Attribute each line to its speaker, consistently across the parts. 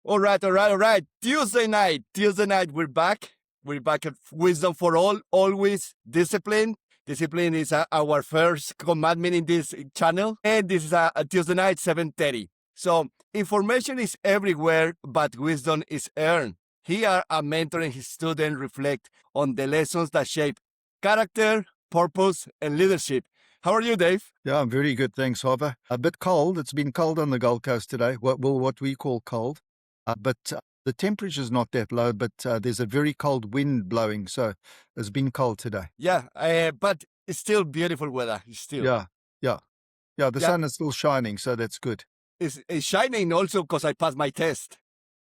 Speaker 1: All right. Tuesday night, we're back. We're back at Wisdom for All, always discipline. Discipline is our first commandment in this channel. And this is a Tuesday night, 7:30. So information is everywhere, but wisdom is earned. Here, a mentor and his student reflect on the lessons that shape character, purpose, and leadership. How are you, Dave?
Speaker 2: Yeah, I'm very good. Thanks, Jhovver. A bit cold. It's been cold on the Gold Coast today. What we call cold. But the temperature's not that low, but there's a very cold wind blowing. So it's been cold today.
Speaker 1: Yeah, but it's still beautiful weather. Still.
Speaker 2: Yeah. The sun is still shining, so that's good.
Speaker 1: It's shining also because I passed my test.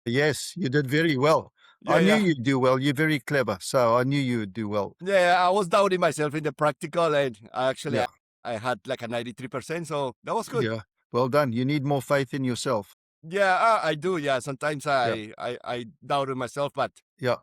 Speaker 2: Yes, you did very well. I knew you'd do well. You're very clever, so I knew you would do well.
Speaker 1: Yeah, I was doubting myself in the practical, and I had like a 93%, so that was good.
Speaker 2: Yeah, well done. You need more faith in yourself.
Speaker 1: Yeah, I do. Yeah, sometimes I doubted myself, but
Speaker 2: you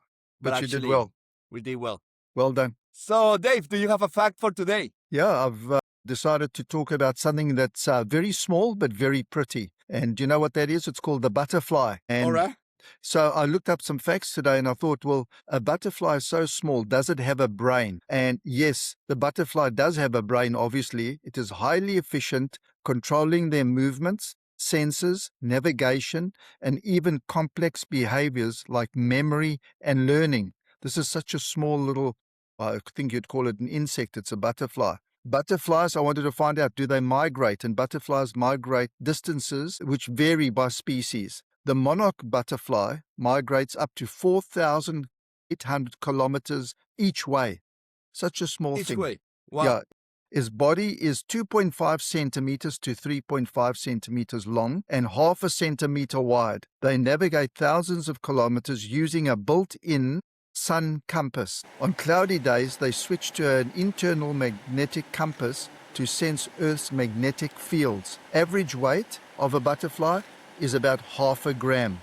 Speaker 1: actually,
Speaker 2: did well.
Speaker 1: We did well.
Speaker 2: Well done.
Speaker 1: So, Dave, do you have a fact for today?
Speaker 2: Yeah, I've decided to talk about something that's very small but very pretty. And do you know what that is? It's called the butterfly. And
Speaker 1: all right.
Speaker 2: So I looked up some facts today and I thought, well, a butterfly is so small. Does it have a brain? And yes, the butterfly does have a brain, obviously. It is highly efficient, controlling their movements, senses, navigation, and even complex behaviors like memory and learning. This is such a small little, I think you'd call it an insect. It's a butterfly. Butterflies, I wanted to find out, do they migrate? And butterflies migrate distances which vary by species. The monarch butterfly migrates up to 4,800 kilometers each way. Such a small thing.
Speaker 1: Each way. Wow.
Speaker 2: Yeah. His body is 2.5 centimeters to 3.5 centimeters long and half a centimeter wide. They navigate thousands of kilometers using a built-in sun compass. On cloudy days, they switch to an internal magnetic compass to sense Earth's magnetic fields. Average weight of a butterfly is about 0.5 gram.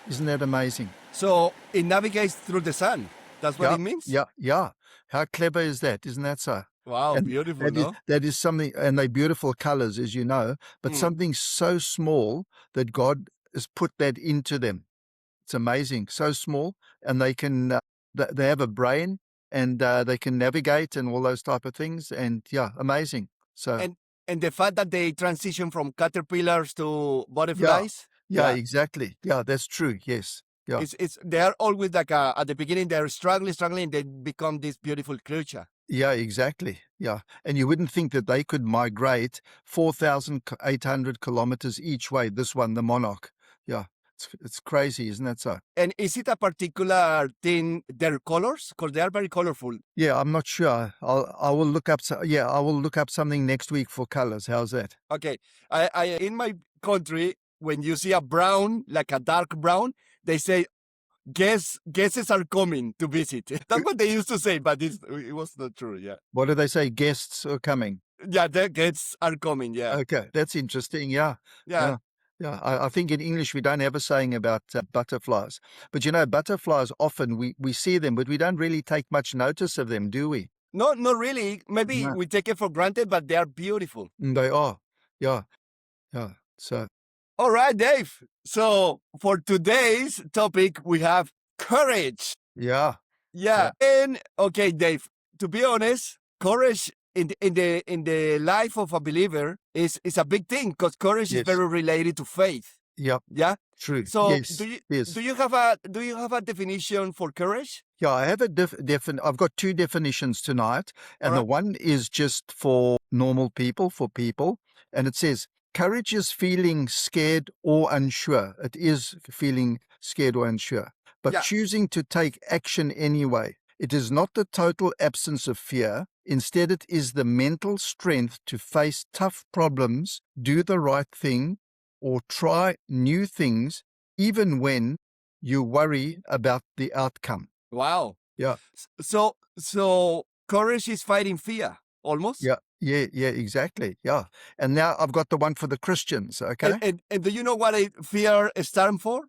Speaker 2: Isn't that amazing?
Speaker 1: So it navigates through the sun. That's what it means?
Speaker 2: Yeah. How clever is that? Isn't that so?
Speaker 1: Wow, and beautiful, no?
Speaker 2: That is something, and they're beautiful colors, as you know, but something so small that God has put that into them. It's amazing. So small, and they can, they have a brain, and they can navigate and all those type of things, and amazing. So.
Speaker 1: And the fact that they transition from caterpillars to butterflies?
Speaker 2: Yeah, exactly. Yeah, that's true. Yes. Yeah.
Speaker 1: They are always like at the beginning, they're struggling, they become this beautiful creature.
Speaker 2: Yeah, exactly. Yeah. And you wouldn't think that they could migrate 4,800 kilometers each way. This one, the monarch. Yeah. It's crazy, isn't that so?
Speaker 1: And is it a particular thing, their colors? Because they are very colorful.
Speaker 2: Yeah, I'm not sure. I will look up. I will look up something next week for colors. How's that?
Speaker 1: Okay. I in my country, when you see a brown, like a dark brown, they say, guests are coming to visit. That's what they used to say, but it was not true. Yeah.
Speaker 2: What do they say? Guests are coming.
Speaker 1: Yeah, the guests are coming. Yeah.
Speaker 2: Okay, that's interesting. Yeah. I think in English we don't have a saying about butterflies. But you know, butterflies often we see them, but we don't really take much notice of them, do we?
Speaker 1: No, not really. Maybe we take it for granted, but they are beautiful.
Speaker 2: They are. Yeah. So.
Speaker 1: All right, Dave. So for today's topic, we have courage.
Speaker 2: Yeah.
Speaker 1: And okay, Dave, to be honest, courage in the life of a believer is a big thing because courage is very related to faith.
Speaker 2: Yeah. True.
Speaker 1: So
Speaker 2: yes.
Speaker 1: do you have a definition for courage?
Speaker 2: Yeah, I have I've got two definitions tonight, and the one is just for normal people, and it says courage is feeling scared or unsure. It is feeling scared or unsure, but choosing to take action anyway. It is not the total absence of fear. Instead, it is the mental strength to face tough problems, do the right thing, or try new things, even when you worry about the outcome.
Speaker 1: Wow.
Speaker 2: Yeah.
Speaker 1: So courage is fighting fear, almost?
Speaker 2: Yeah, exactly. Yeah. And now I've got the one for the Christians, okay?
Speaker 1: And do you know what fear stands for?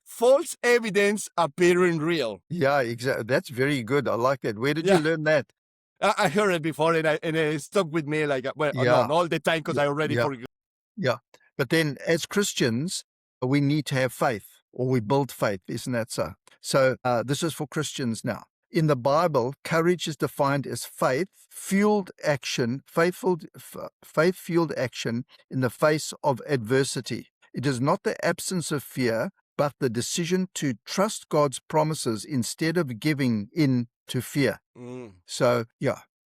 Speaker 1: False evidence appearing real.
Speaker 2: Yeah, exactly. That's very good. I like that. Where did you learn that?
Speaker 1: I heard it before, and it stuck with me like not all the time because I already forgot.
Speaker 2: Yeah, but then as Christians, we need to have faith. or we build faith, isn't that so? So this is for Christians now. In the Bible, courage is defined as faith-fueled action, faith-fueled action in the face of adversity. It is not the absence of fear, but the decision to trust God's promises instead of giving in to fear. So,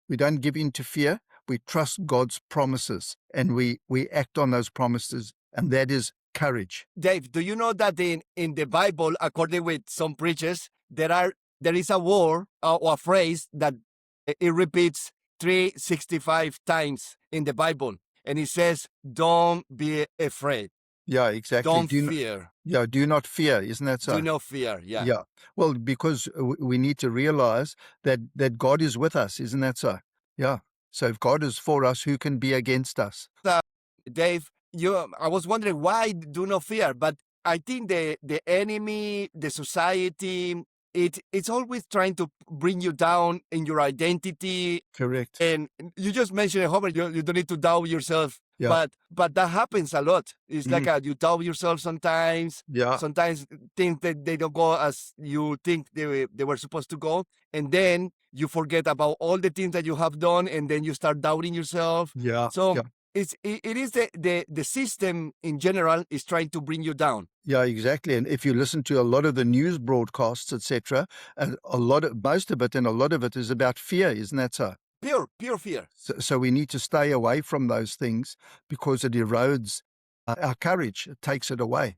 Speaker 2: we don't give in to fear. We trust God's promises, and we act on those promises, and that is courage.
Speaker 1: Dave, do you know that in the Bible, according with some preachers, there is a word or a phrase that it repeats 365 times in the Bible, and it says, "Don't be afraid.
Speaker 2: Yeah, exactly.
Speaker 1: Don't fear.
Speaker 2: Do not fear, isn't that so?
Speaker 1: Do not fear." Yeah.
Speaker 2: Yeah. Well, because we need to realize that God is with us, isn't that so? Yeah. So if God is for us, who can be against us?
Speaker 1: Dave, I was wondering why do not fear, but I think the enemy, the society, it's always trying to bring you down in your identity.
Speaker 2: Correct.
Speaker 1: And you just mentioned it, Homer, you don't need to doubt yourself.
Speaker 2: Yeah.
Speaker 1: But that happens a lot. It's like you doubt yourself sometimes.
Speaker 2: Yeah.
Speaker 1: Sometimes things that they don't go as you think they were supposed to go. And then you forget about all the things that you have done, and then you start doubting yourself.
Speaker 2: Yeah.
Speaker 1: So
Speaker 2: yeah.
Speaker 1: it is the system in general is trying to bring you down.
Speaker 2: Yeah, exactly. And if you listen to a lot of the news broadcasts, etc., and most of it is about fear, isn't that so?
Speaker 1: Pure fear.
Speaker 2: So we need to stay away from those things because it erodes our courage. It takes it away.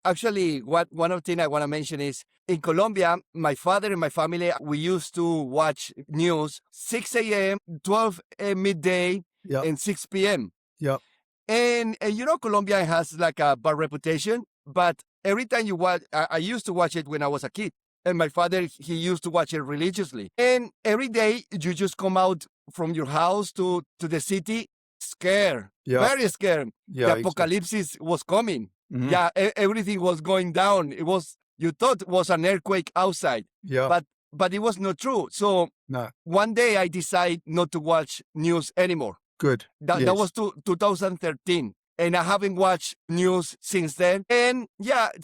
Speaker 1: Actually, one of the things I want to mention is in Colombia, my father and my family, we used to watch news 6 a.m., 12 midday, and 6 p.m.
Speaker 2: Yeah.
Speaker 1: And Colombia has like a bad reputation, but every time you watch, I used to watch it when I was a kid. And my father, he used to watch it religiously. And every day you just come out from your house to the city scared, very scared.
Speaker 2: Yeah,
Speaker 1: the apocalypse was coming.
Speaker 2: Mm-hmm.
Speaker 1: Yeah, everything was going down. You thought it was an earthquake outside.
Speaker 2: Yeah.
Speaker 1: But it was not true. So
Speaker 2: no.
Speaker 1: One day I decided not to watch news anymore.
Speaker 2: Good.
Speaker 1: That was 2013. And I haven't watched news since then. And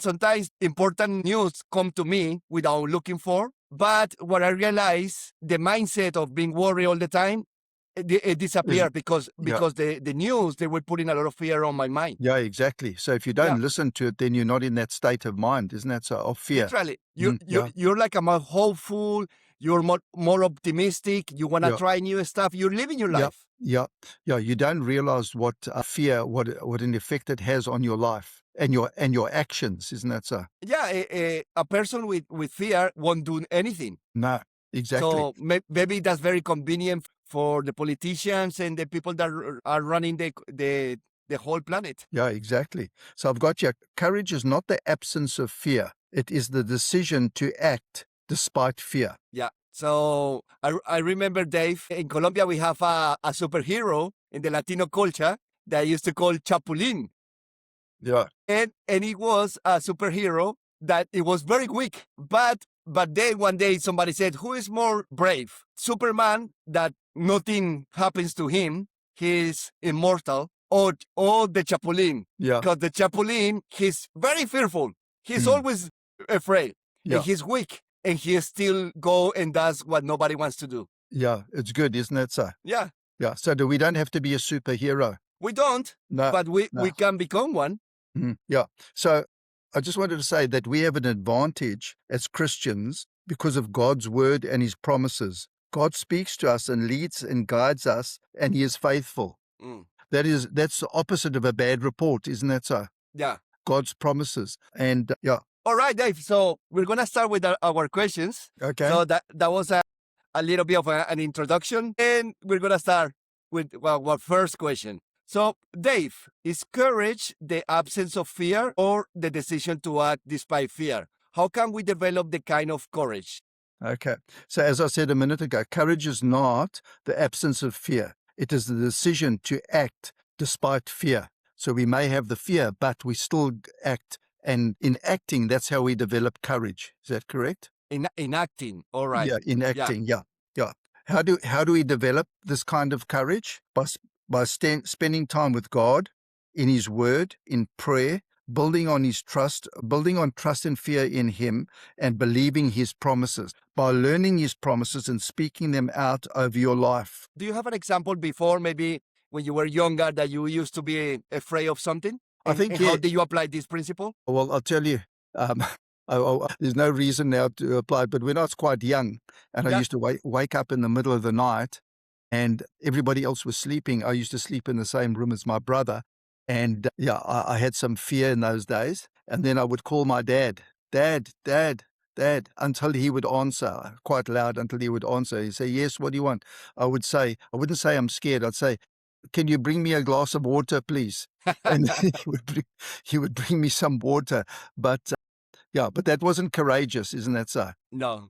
Speaker 1: sometimes important news come to me without looking for. But what I realized, the mindset of being worried all the time, it disappeared because the news, they were putting a lot of fear on my mind.
Speaker 2: Yeah, exactly. So if you don't listen to it, then you're not in that state of mind, isn't that so? Of fear.
Speaker 1: Literally. You're like a more hopeful, you're more optimistic, you want to try new stuff, you're living your life.
Speaker 2: Yeah. You don't realize what fear, what an effect it has on your life and your actions, isn't that so?
Speaker 1: Yeah, a person with fear won't do anything.
Speaker 2: No, exactly.
Speaker 1: So maybe that's very convenient for the politicians and the people that are running the whole planet.
Speaker 2: Yeah, exactly. So I've got you. Courage is not the absence of fear. It is the decision to act despite fear.
Speaker 1: Yeah. So I remember, Dave, in Colombia, we have a superhero in the Latino culture that I used to call Chapulín.
Speaker 2: Yeah.
Speaker 1: And he was a superhero that it was very weak. But then one day somebody said, who is more brave? Superman, that nothing happens to him, he's immortal, or the Chapulín?
Speaker 2: Yeah.
Speaker 1: Because the Chapulín, he's very fearful. He's always afraid.
Speaker 2: Yeah.
Speaker 1: And he's weak. And he still go and does what nobody wants to do.
Speaker 2: Yeah, it's good, isn't it, so?
Speaker 1: Yeah.
Speaker 2: Yeah, so we don't have to be a superhero.
Speaker 1: We don't, but we can become one.
Speaker 2: Yeah, so I just wanted to say that we have an advantage as Christians because of God's word and his promises. God speaks to us and leads and guides us, and he is faithful. That's the opposite of a bad report, isn't that so?
Speaker 1: Yeah.
Speaker 2: God's promises. And
Speaker 1: All right, Dave. So we're going to start with our questions.
Speaker 2: Okay.
Speaker 1: So that was a little bit of an introduction. And we're going to start with our first question. So, Dave, is courage the absence of fear or the decision to act despite fear? How can we develop the kind of courage?
Speaker 2: Okay. So as I said a minute ago, courage is not the absence of fear. It is the decision to act despite fear. So we may have the fear, but we still act. And in acting, that's how we develop courage. Is that correct?
Speaker 1: In acting, all right.
Speaker 2: Yeah, in acting, yeah. How do we develop this kind of courage? By spending time with God, in his word, in prayer, building on his trust, building on trust and fear in him, and believing his promises. By learning his promises and speaking them out over your life.
Speaker 1: Do you have an example before, maybe when you were younger, that you used to be afraid of something?
Speaker 2: I think,
Speaker 1: And
Speaker 2: yeah.
Speaker 1: how do you apply this principle?
Speaker 2: Well, I'll tell you, there's no reason now to apply it, but when I was quite young and I
Speaker 1: Yeah.
Speaker 2: used to wake up in the middle of the night and everybody else was sleeping, I used to sleep in the same room as my brother. And yeah, I had some fear in those days. And then I would call my dad, Dad, Dad, Dad, until he would answer quite loud, until he would answer. He'd say, yes, what do you want? I wouldn't say I'm scared. I'd say, can you bring me a glass of water, please? And he would bring me some water. But yeah, but that wasn't courageous, isn't that so?
Speaker 1: No.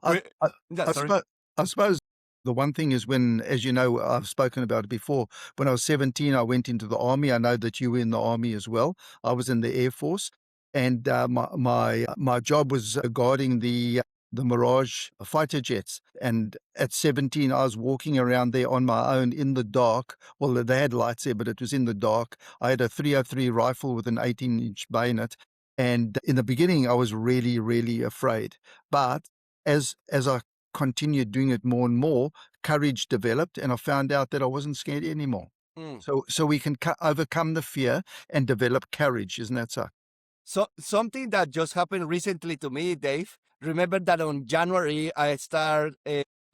Speaker 2: I, I,
Speaker 1: Yeah,
Speaker 2: I,
Speaker 1: sorry.
Speaker 2: I suppose the one thing is when, as you know, I've spoken about it before, when I was 17, I went into the army. I know that you were in the army as well. I was in the Air Force, and my job was guarding the Mirage fighter jets. And at 17, I was walking around there on my own in the dark. Well, they had lights there, but it was in the dark. I had a 303 rifle with an 18-inch bayonet. And in the beginning, I was really, really afraid. But as I continued doing it more and more, courage developed, and I found out that I wasn't scared anymore.
Speaker 1: Mm.
Speaker 2: So we can overcome the fear and develop courage, isn't that so?
Speaker 1: So something that just happened recently to me, Dave. Remember that on January I started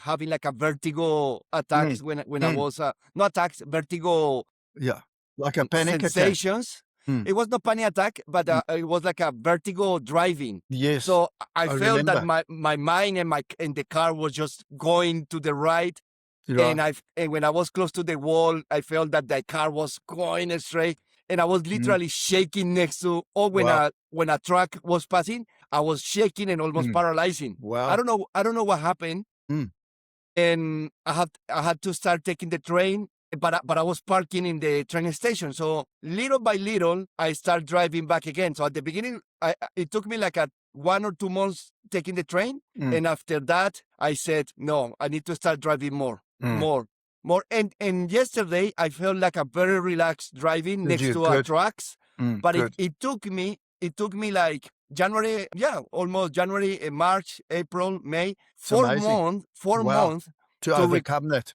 Speaker 1: having like a vertigo attacks when I was not attacks, vertigo
Speaker 2: Yeah, like a panic attack.
Speaker 1: sensations.
Speaker 2: Mm.
Speaker 1: It was not panic attack, but it was like a vertigo driving.
Speaker 2: Yes.
Speaker 1: So I felt that
Speaker 2: remember.
Speaker 1: my mind and the car was just going to the right.
Speaker 2: Right.
Speaker 1: And when I was close to the wall, I felt that the car was going straight, and I was literally shaking next to. Or
Speaker 2: Wow.
Speaker 1: when a truck was passing, I was shaking and almost paralyzing.
Speaker 2: Wow.
Speaker 1: I don't know what happened,
Speaker 2: Mm.
Speaker 1: and I had to start taking the train. But I was parking in the train station. So little by little, I start driving back again. So at the beginning, it took me like 1 or 2 months taking the train, and after that, I said, no, I need to start driving more. And yesterday I felt like a very relaxed driving
Speaker 2: Did
Speaker 1: next
Speaker 2: you?
Speaker 1: to
Speaker 2: Good.
Speaker 1: trucks. But
Speaker 2: Good.
Speaker 1: it took me like January, almost January, March, April, May,
Speaker 2: It's amazing.
Speaker 1: 4
Speaker 2: Wow.
Speaker 1: months
Speaker 2: To overcome that.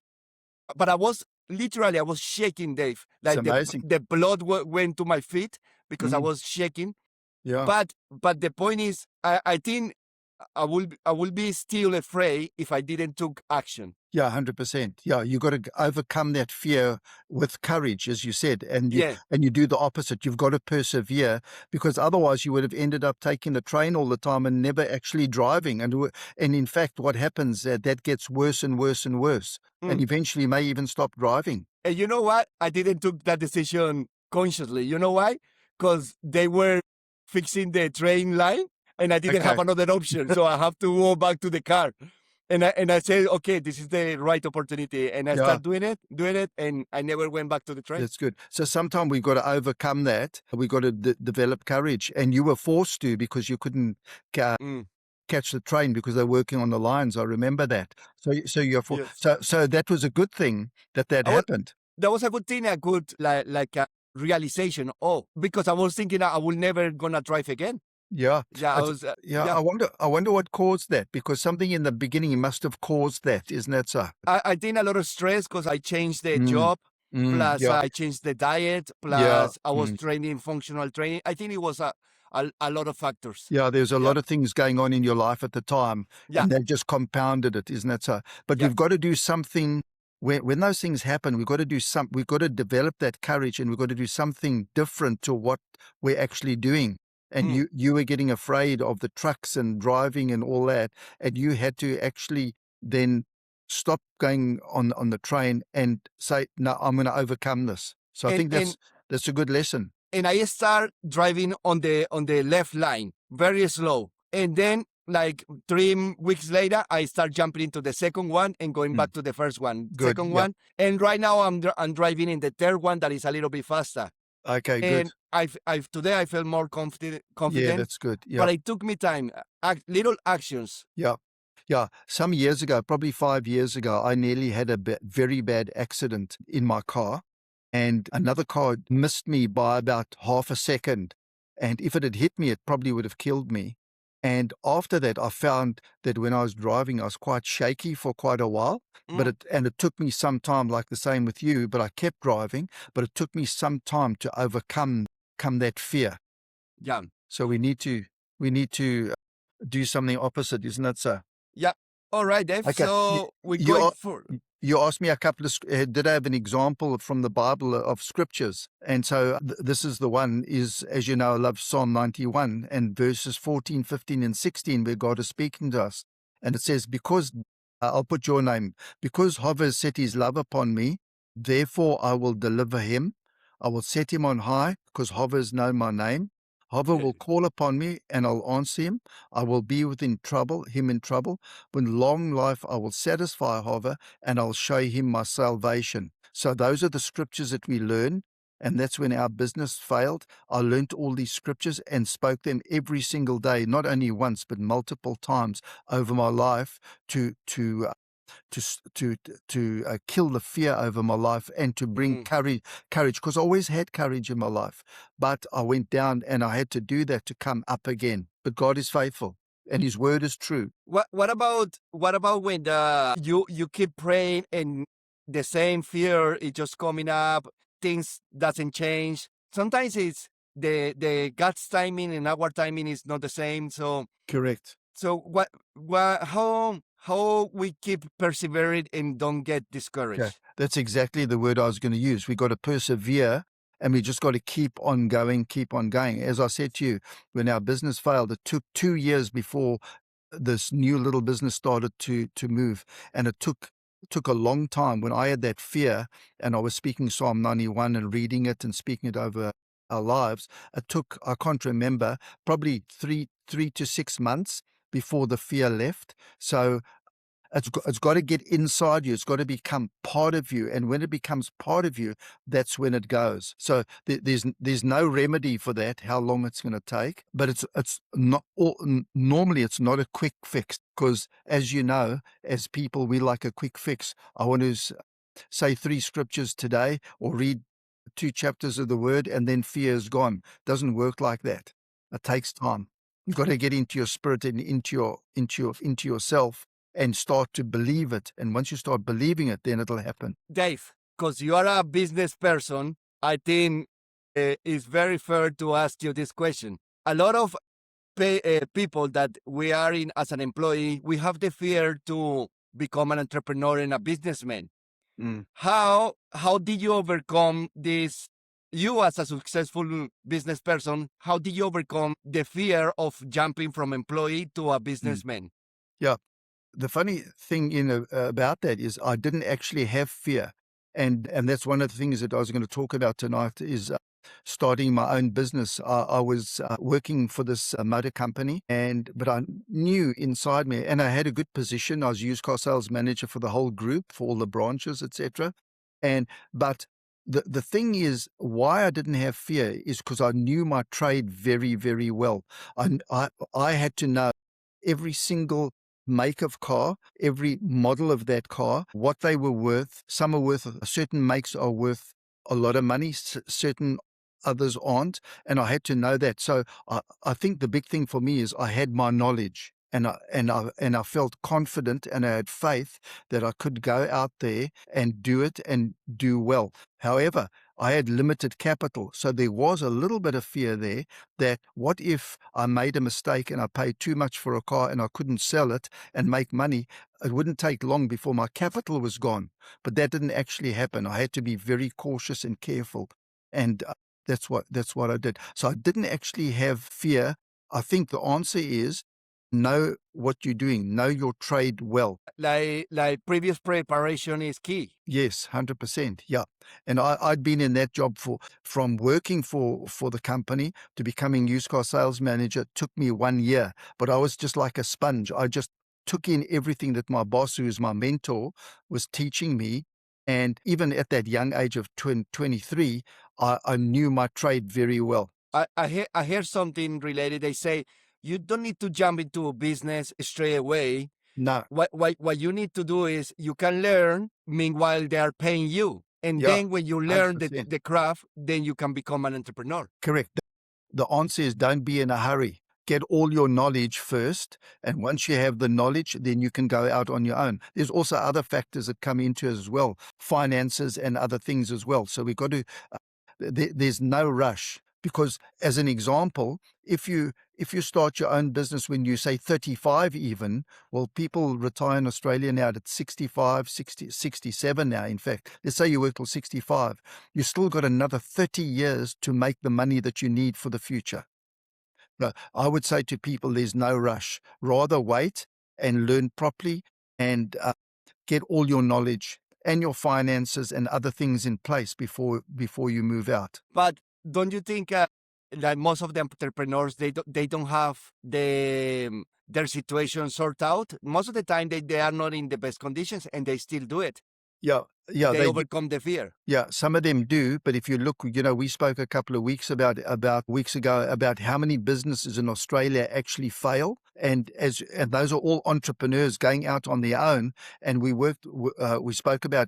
Speaker 1: but I was shaking, Dave.
Speaker 2: It's
Speaker 1: Like
Speaker 2: amazing.
Speaker 1: the blood went to my feet because I was shaking.
Speaker 2: Yeah.
Speaker 1: But the point is, I think I will be still afraid if I didn't took action.
Speaker 2: Yeah, 100%. Yeah, you got to overcome that fear with courage, as you said, and
Speaker 1: Yeah.
Speaker 2: you do the opposite. You've got to persevere, because otherwise you would have ended up taking the train all the time and never actually driving. And in fact, what happens that gets worse and worse and worse, and eventually may even stop driving.
Speaker 1: And you know what? I didn't took that decision consciously. You know why? Because they were fixing the train line, and I didn't have another option, so I have to go back to the car. And I said, okay, this is the right opportunity. And I start doing it, and I never went back to the train.
Speaker 2: That's good. So sometimes we've got to overcome that. We've got to develop courage. And you were forced to, because you couldn't catch the train because they're working on the lines. I remember that. So you're so that was a good thing that happened.
Speaker 1: That was a good thing, a good like a realization. Oh, because I was thinking I will never gonna drive again.
Speaker 2: Yeah.
Speaker 1: Yeah,
Speaker 2: I wonder what caused that, because something in the beginning must have caused that, isn't that so?
Speaker 1: I think a lot of stress because I changed the job, plus I changed the diet, plus I was training functional training. I think it was a lot of factors.
Speaker 2: Yeah, there's a lot of things going on in your life at the time, and that just compounded it, isn't that so? But we've got to do something. When those things happen, we've got to develop that courage, and we've got to do something different to what we're actually doing. And you were getting afraid of the trucks and driving and all that, and you had to actually then stop going on the train and say, no, I'm going to overcome this. So I think that's a good lesson.
Speaker 1: And I start driving on the left line, very slow. And then like 3 weeks later, I start jumping into the second one and going back to the first one, second one. And right now I'm driving in the third one that is a little bit faster.
Speaker 2: Okay, good.
Speaker 1: And today I feel more confident.
Speaker 2: Yeah, that's good. Yeah.
Speaker 1: But it took me time, little actions.
Speaker 2: Yeah. Yeah. Some years ago, probably 5 years ago, I nearly had a very bad accident in my car. and another car missed me by about half a second. And if it had hit me, it probably would have killed me. And after that, I found that when I was driving, I was quite shaky for quite a while. But it took me some time, like the same with you. But I kept driving. But it took me some time to overcome that fear.
Speaker 1: Yeah.
Speaker 2: So we need to do something opposite, isn't it, sir?
Speaker 1: Yeah. All right, Dave.
Speaker 2: Okay.
Speaker 1: So we're
Speaker 2: You
Speaker 1: going
Speaker 2: are-
Speaker 1: for.
Speaker 2: You asked me a couple of, did I have an example from the Bible of scriptures? And so this is the one is, as you know, I love Psalm 91 and verses 14, 15, and 16, where God is speaking to us. And it says, because, I'll put your name, because Jhovver has set his love upon me, therefore I will deliver him. I will set him on high, because Jhovver has known my name. Jhovver will call upon me, and I'll answer him. I will be him in trouble. With long life I will satisfy Jhovver, and I'll show him my salvation. So those are the scriptures that we learn. And that's when our business failed. I learnt all these scriptures and spoke them every single day, not only once, but multiple times over my life to kill the fear over my life and to bring courage, because I always had courage in my life. But I went down and I had to do that to come up again. But God is faithful and his word is true.
Speaker 1: What about when you keep praying and the same fear is just coming up, things doesn't change. Sometimes it's the God's timing and our timing is not the same. So
Speaker 2: Correct.
Speaker 1: how we keep persevering and don't get discouraged.
Speaker 2: Okay. That's exactly the word I was going to use. We got to persevere and we just got to keep on going. As I said to you, when our business failed, it took 2 years before this new little business started to move. And it took a long time when I had that fear and I was speaking Psalm 91 and reading it and speaking it over our lives. It took, I can't remember, probably three to 6 months before the fear left. So it's got to get inside you. It's got to become part of you. And when it becomes part of you, that's when it goes. So there's no remedy for that, how long it's going to take. But it's not normally it's not a quick fix, because as you know, as people, we like a quick fix. I want to say 3 scriptures today or read 2 chapters of the word and then fear is gone. Doesn't work like that. It takes time. You've got to get into your spirit and into yourself and start to believe it. And once you start believing it, then it'll happen.
Speaker 1: Dave, because you are a business person, I think it's very fair to ask you this question. A lot of people that we are in as an employee, we have the fear to become an entrepreneur and a businessman. How did you overcome this? You as a successful business person, how did you overcome the fear of jumping from employee to a businessman?
Speaker 2: Yeah. The funny thing about that is I didn't actually have fear. And that's one of the things that I was going to talk about tonight is starting my own business. I was working for this motor company, but I knew inside me, and I had a good position. I was used car sales manager for the whole group, for all the branches, etc. But the thing is, why I didn't have fear is because I knew my trade very, very well. I had to know every single make of car, every model of that car, what they were worth. Some are worth, certain makes are worth a lot of money, certain others aren't. And I had to know that. So I think the big thing for me is I had my knowledge. And I felt confident and I had faith that I could go out there and do it and do well. However, I had limited capital. So there was a little bit of fear there that what if I made a mistake and I paid too much for a car and I couldn't sell it and make money? It wouldn't take long before my capital was gone. But that didn't actually happen. I had to be very cautious and careful. And that's what I did. So I didn't actually have fear. I think the answer is know what you're doing, know your trade well.
Speaker 1: Like previous preparation is key.
Speaker 2: Yes, 100%. Yeah. And I'd been in that job from working for the company to becoming used car sales manager. It took me 1 year, but I was just like a sponge. I just took in everything that my boss, who is my mentor, was teaching me. And even at that young age of 23, I knew my trade very well.
Speaker 1: I hear something related. They say you don't need to jump into a business straight away.
Speaker 2: No.
Speaker 1: What you need to do is you can learn meanwhile they are paying you. And
Speaker 2: Yeah,
Speaker 1: then when you learn
Speaker 2: 100%.
Speaker 1: the craft, then you can become an entrepreneur.
Speaker 2: Correct. The answer is don't be in a hurry. Get all your knowledge first. And once you have the knowledge, then you can go out on your own. There's also other factors that come into it as well, finances and other things as well. So we've got to, there's no rush. Because as an example, if you start your own business when you say 35 even, well, people retire in Australia now at 65, 60, 67 now. In fact, let's say you work till 65, you still got another 30 years to make the money that you need for the future. No, I would say to people, there's no rush. Rather wait and learn properly and get all your knowledge and your finances and other things in place before you move out.
Speaker 1: But don't you think that most of the entrepreneurs they don't have their situation sorted out? Most of the time they are not in the best conditions and they still do it.
Speaker 2: Yeah,
Speaker 1: They
Speaker 2: they
Speaker 1: overcome the fear.
Speaker 2: Yeah, some of them do, but if you look, we spoke a couple of weeks about weeks ago about how many businesses in Australia actually fail, and those are all entrepreneurs going out on their own. And we spoke about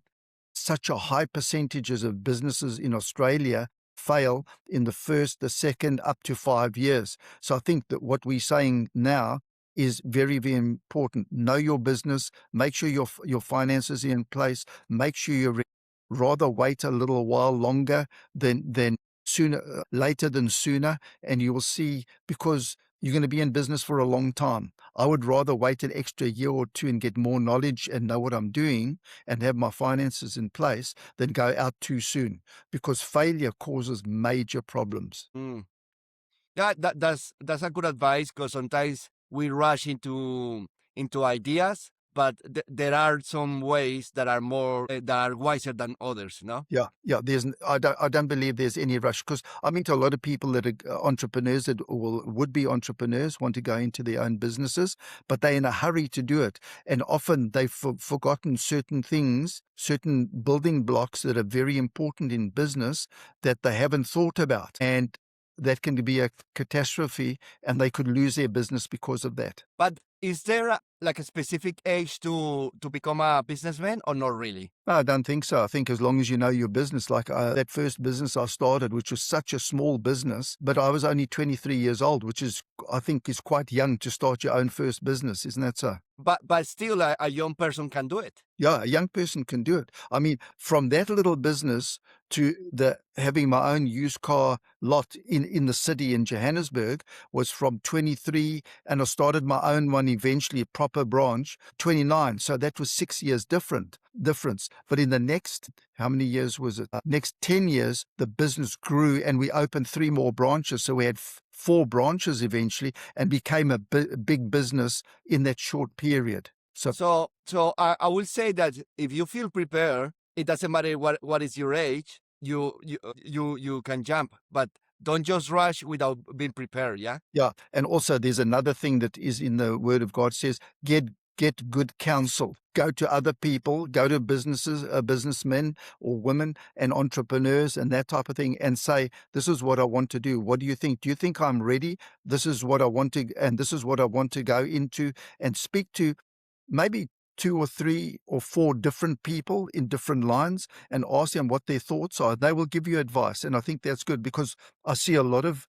Speaker 2: such a high percentages of businesses in Australia fail in the first, the second, up to 5 years. So I think that what we're saying now is very, very important. Know your business, make sure your finances are in place, make sure you're rather wait a little while longer than sooner, later than sooner, and you will see, because you're going to be in business for a long time. I would rather wait an extra year or two and get more knowledge and know what I'm doing and have my finances in place than go out too soon, because failure causes major problems.
Speaker 1: Mm. Yeah, that's a good advice because sometimes we rush into ideas, but there are some ways that are more that are wiser than others. No.
Speaker 2: Yeah. I don't believe there's any rush, because I meet a lot of people that are entrepreneurs that would be entrepreneurs, want to go into their own businesses, but they're in a hurry to do it, and often they've forgotten certain things, certain building blocks that are very important in business that they haven't thought about, and that can be a catastrophe, and they could lose their business because of that.
Speaker 1: But is there like a specific age to become a businessman or not really?
Speaker 2: No, I don't think so. I think as long as you know your business, like that first business I started, which was such a small business, but I was only 23 years old, which is, I think, is quite young to start your own first business. Isn't that so?
Speaker 1: But still, a young person can do it.
Speaker 2: Yeah, a young person can do it. I mean, from that little business to having my own used car lot in the city in Johannesburg was from 23, and I started my own one eventually, a proper branch, 29. So that was 6 years difference. But in the next, how many years was it? Next 10 years, the business grew and we opened 3 more branches. So we had 4 branches eventually and became a big business in that short period.
Speaker 1: So I will say that if you feel prepared, it doesn't matter what is your age, you can jump, but don't just rush without being prepared. Yeah.
Speaker 2: Yeah, and also there's another thing that is in the Word of God, says get good counsel. Go to other people, go to businessmen or women and entrepreneurs and that type of thing, and say, this is what I want to do. What do you think? Do you think I'm ready? This is what I want to, and this is what I want to go into, and speak to maybe 2 or 3 or 4 different people in different lines and ask them what their thoughts are. They will give you advice. And I think that's good, because I see a lot of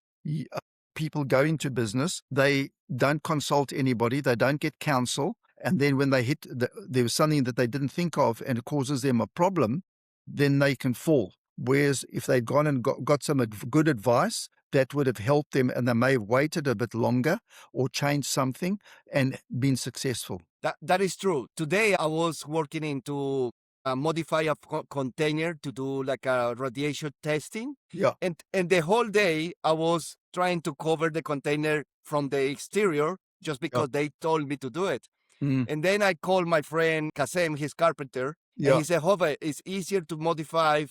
Speaker 2: people go into business, they don't consult anybody, they don't get counsel. And then when they hit, there was something that they didn't think of and it causes them a problem, then they can fall. Whereas if they'd gone and got some good advice, that would have helped them, and they may have waited a bit longer or changed something and been successful.
Speaker 1: That is true. Today I was working into modify a container to do like a radiation testing.
Speaker 2: Yeah.
Speaker 1: And the whole day I was trying to cover the container from the exterior just because they told me to do it.
Speaker 2: Mm.
Speaker 1: And then I called my friend Kasem, his carpenter,
Speaker 2: Yeah.
Speaker 1: and he said, Jhovver, it's easier to modify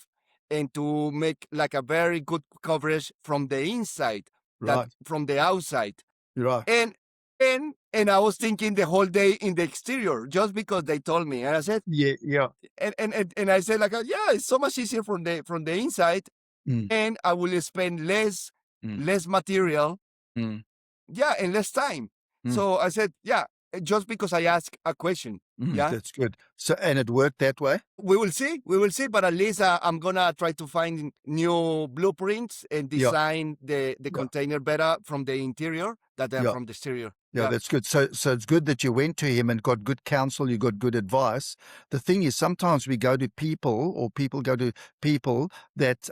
Speaker 1: and to make like a very good coverage from the inside than
Speaker 2: Right.
Speaker 1: from the outside.
Speaker 2: Right.
Speaker 1: And I was thinking the whole day in the exterior just because they told me. And I said,
Speaker 2: Yeah.
Speaker 1: and I said like, yeah, it's so much easier from the inside,
Speaker 2: Mm.
Speaker 1: and I will spend less
Speaker 2: Mm.
Speaker 1: material,
Speaker 2: Mm.
Speaker 1: yeah, and less time.
Speaker 2: Mm.
Speaker 1: So I said, yeah, just because I asked a question. Yeah,
Speaker 2: That's good. So, and it worked that way?
Speaker 1: we will see. We will see. But at least I'm gonna try to find new blueprints and
Speaker 2: Yeah,
Speaker 1: design the
Speaker 2: yeah,
Speaker 1: container better from the interior than
Speaker 2: yeah.
Speaker 1: from the exterior.
Speaker 2: Yeah, that's good. So it's good that you went to him and got good counsel, you got good advice. The thing is, sometimes we go to people, or people go to people that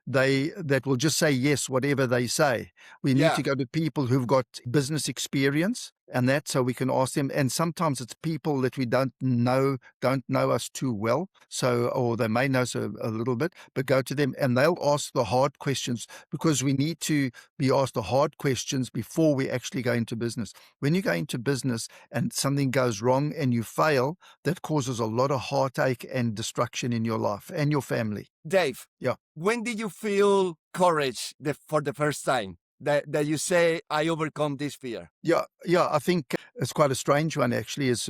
Speaker 2: that will just say yes, whatever they say. We need
Speaker 1: Yeah.
Speaker 2: to go to people who've got business experience and that, so we can ask them. And sometimes it's people that we don't know us too well. So, or they may know us a little bit, but go to them and they'll ask the hard questions, because we need to be asked the hard questions before we actually go into business. When you go into business and something goes wrong and you fail, that causes a lot of heartache and destruction in your life and your family.
Speaker 1: Dave.
Speaker 2: Yeah.
Speaker 1: When did you feel courage for the first time? That you say, I overcome this fear?
Speaker 2: Yeah, I think it's quite a strange one, actually. As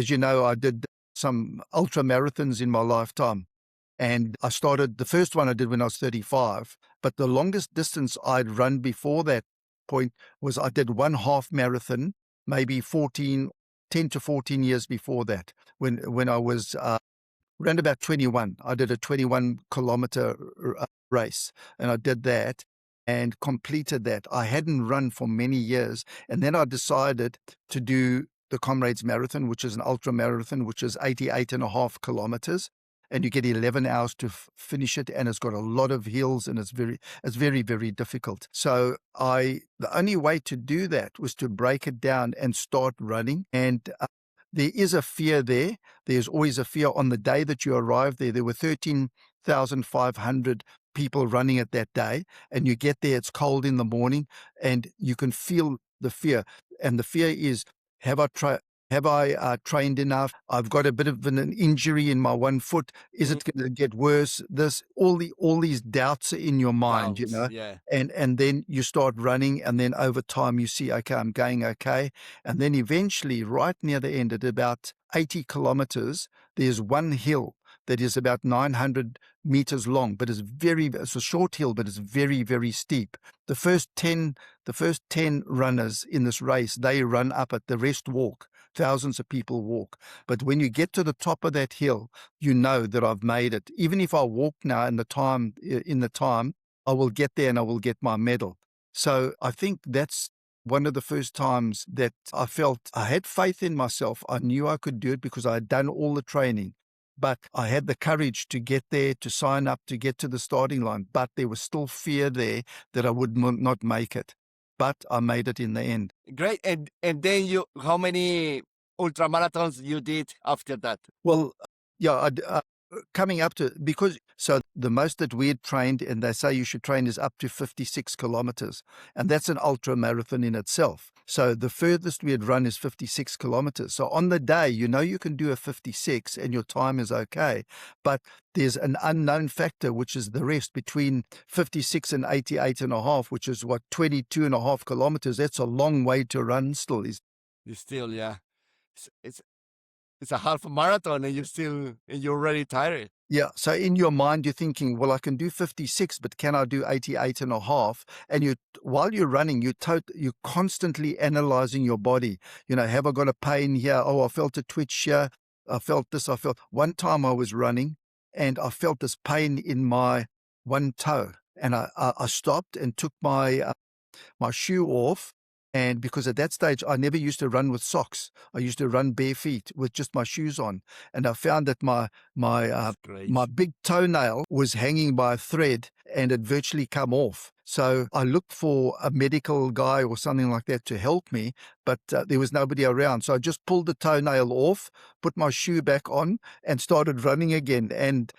Speaker 2: you know, I did some ultra marathons in my lifetime, and I started the first one I did when I was 35. But the longest distance I'd run before that point was I did one half marathon, maybe 10 to 14 years before that, when I was around about 21. I did a 21-kilometer race, and I did that and completed that. I hadn't run for many years, and then I decided to do the Comrades Marathon, which is an ultra marathon, which is 88.5 kilometers, and you get 11 hours to finish it, and it's got a lot of hills, and it's very, very difficult. So the only way to do that was to break it down and start running, and there is a fear there. There's always a fear. On the day that you arrive there were 13,500 people running it that day, and you get there, it's cold in the morning, and you can feel the fear. And the fear is, have I trained enough? I've got a bit of an injury in my one foot. Is it going to get worse? All these doubts are in your mind,
Speaker 1: Doubts, yeah.
Speaker 2: and then you start running, and then over time you see, okay, I'm going okay. And then eventually, right near the end, at about 80 kilometers, there's one hill that is about 900 meters long, but it's a short hill, but it's very, very steep. The first 10 runners in this race, they run up it. The rest walk. Thousands of people walk. But when you get to the top of that hill, you know that I've made it. Even if I walk now in the time, I will get there and I will get my medal. So I think that's one of the first times that I felt I had faith in myself. I knew I could do it because I had done all the training. But I had the courage to get there, to sign up, to get to the starting line. But there was still fear there that I would not make it. But I made it in the end.
Speaker 1: Great. And then how many ultra marathons you did after that?
Speaker 2: Well, yeah, coming up to, because so the most that we had trained, and they say you should train, is up to 56 kilometers, and that's an ultra marathon in itself. So the furthest we had run is 56 kilometers. So on the day, you can do a 56 and your time is okay, but there's an unknown factor, which is the rest between 56 and 88.5, which is 22.5 kilometers. That's a long way to run still.
Speaker 1: Still, yeah. It's a half marathon and you're already tired.
Speaker 2: Yeah. So in your mind, you're thinking, well, I can do 56, but can I do 88.5? And while you're running, you're constantly analyzing your body. Have I got a pain here? Oh, I felt a twitch here. I felt this. One time I was running and I felt this pain in my one toe, and I stopped and took my shoe off. And because at that stage, I never used to run with socks. I used to run bare feet with just my shoes on. And I found that my big toenail was hanging by a thread and it virtually come off. So I looked for a medical guy or something like that to help me, but there was nobody around. So I just pulled the toenail off, put my shoe back on, and started running again. And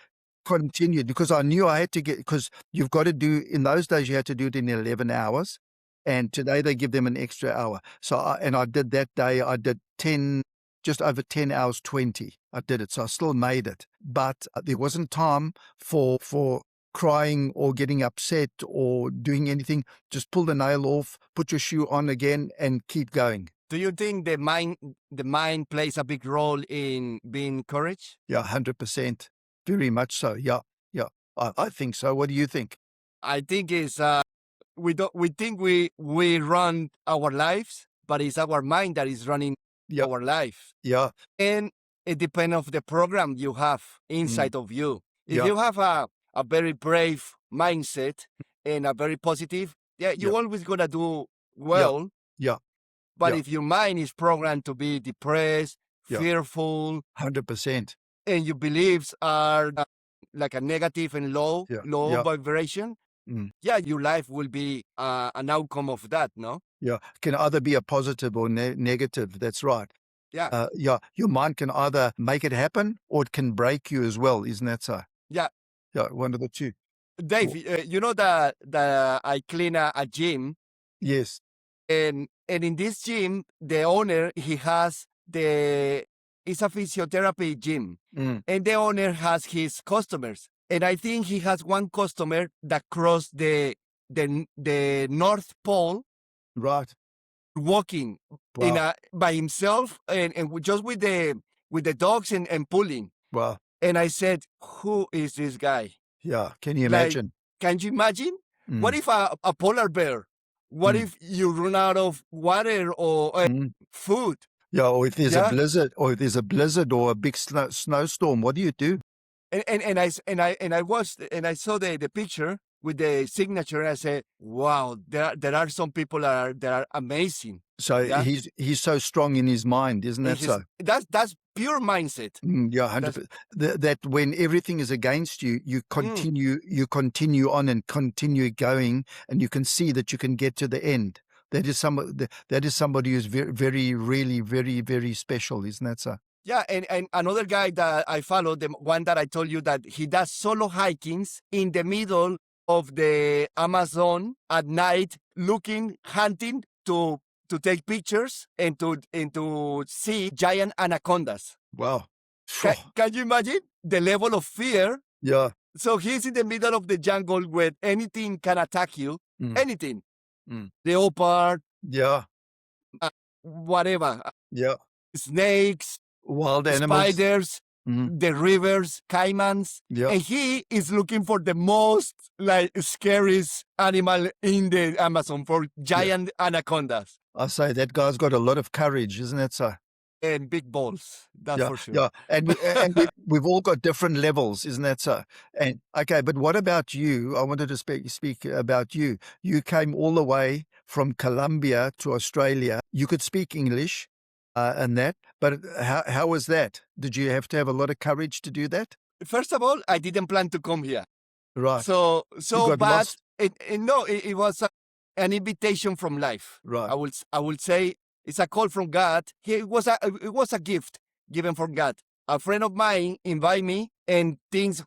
Speaker 2: continued, because I knew I had to because you've got to do, in those days, you had to do it in 11 hours. And today they give them an extra hour. So I did that day, I did just over 10 hours, 20. I did it. So I still made it. But there wasn't time for crying or getting upset or doing anything. Just pull the nail off, put your shoe on again, and keep going.
Speaker 1: Do you think the mind plays a big role in being courage?
Speaker 2: Yeah, 100%. Very much so. Yeah. I think so. What do you think?
Speaker 1: I think it's we think we run our lives, but it's our mind that is running
Speaker 2: Yeah.
Speaker 1: our life.
Speaker 2: Yeah.
Speaker 1: And it depends on the program you have inside of you. If
Speaker 2: Yeah.
Speaker 1: you have a very brave mindset and a very positive, you're
Speaker 2: Yeah.
Speaker 1: always going to do well.
Speaker 2: Yeah.
Speaker 1: But
Speaker 2: Yeah.
Speaker 1: if your mind is programmed to be depressed,
Speaker 2: Yeah.
Speaker 1: fearful,
Speaker 2: 100%.
Speaker 1: and your beliefs are like a negative and low
Speaker 2: Yeah.
Speaker 1: vibration,
Speaker 2: Mm.
Speaker 1: your life will be an outcome of that, no?
Speaker 2: Yeah. Can either be a positive or negative. That's right.
Speaker 1: Yeah.
Speaker 2: Yeah. Your mind can either make it happen or it can break you as well. Isn't that so?
Speaker 1: Yeah.
Speaker 2: Yeah. One of the two.
Speaker 1: Dave, you know that I clean a gym,
Speaker 2: Yes.
Speaker 1: and in this gym, the owner, he has it's a physiotherapy gym,
Speaker 2: Mm.
Speaker 1: and the owner has his customers. And I think he has one customer that crossed the North Pole
Speaker 2: Right.
Speaker 1: walking
Speaker 2: Wow.
Speaker 1: by himself and just with the dogs and pulling.
Speaker 2: Wow.
Speaker 1: And I said, who is this guy?
Speaker 2: Yeah. Can you
Speaker 1: Like,
Speaker 2: imagine?
Speaker 1: can you imagine?
Speaker 2: Mm.
Speaker 1: What if a polar bear? What
Speaker 2: Mm.
Speaker 1: if you run out of water or
Speaker 2: Mm.
Speaker 1: food?
Speaker 2: Yeah. Or if there's
Speaker 1: Yeah.
Speaker 2: a blizzard, or a big snowstorm, what do you do?
Speaker 1: And I watched and I saw the picture with the signature. And I said, wow, there are some people that are amazing.
Speaker 2: So
Speaker 1: Yeah.
Speaker 2: he's so strong in his mind, isn't that so?
Speaker 1: That's pure mindset.
Speaker 2: Yeah, 100%. That when everything is against you, you continue on and continue going, and you can see that you can get to the end. That is somebody who's very, very, really, very, very special, isn't that so?
Speaker 1: Yeah, and another guy that I follow, the one that I told you that he does solo hikings in the middle of the Amazon at night, hunting to take pictures and to see giant anacondas.
Speaker 2: Wow.
Speaker 1: Can you imagine the level of fear?
Speaker 2: Yeah.
Speaker 1: So he's in the middle of the jungle where anything can attack you, anything. Leopard,
Speaker 2: Yeah.
Speaker 1: whatever,
Speaker 2: Yeah.
Speaker 1: snakes,
Speaker 2: Wild animals.
Speaker 1: spiders, the rivers, caimans.
Speaker 2: Yeah.
Speaker 1: And he is looking for the most scariest animal in the Amazon, for giant anacondas.
Speaker 2: I say that guy's got a lot of courage, isn't that so?
Speaker 1: And big balls, that's for sure.
Speaker 2: Yeah, and we've all got different levels, isn't that so? And okay, but what about you? I wanted to speak about you. You came all the way from Colombia to Australia. You could speak English, and that, but how was that? Did you have to have a lot of courage to do that?
Speaker 1: First of all, I didn't plan to come here.
Speaker 2: Right.
Speaker 1: So
Speaker 2: got
Speaker 1: but
Speaker 2: lost?
Speaker 1: it was an invitation from life.
Speaker 2: Right.
Speaker 1: I would say it's a call from God. It was a gift given from God. A friend of mine invited me, and things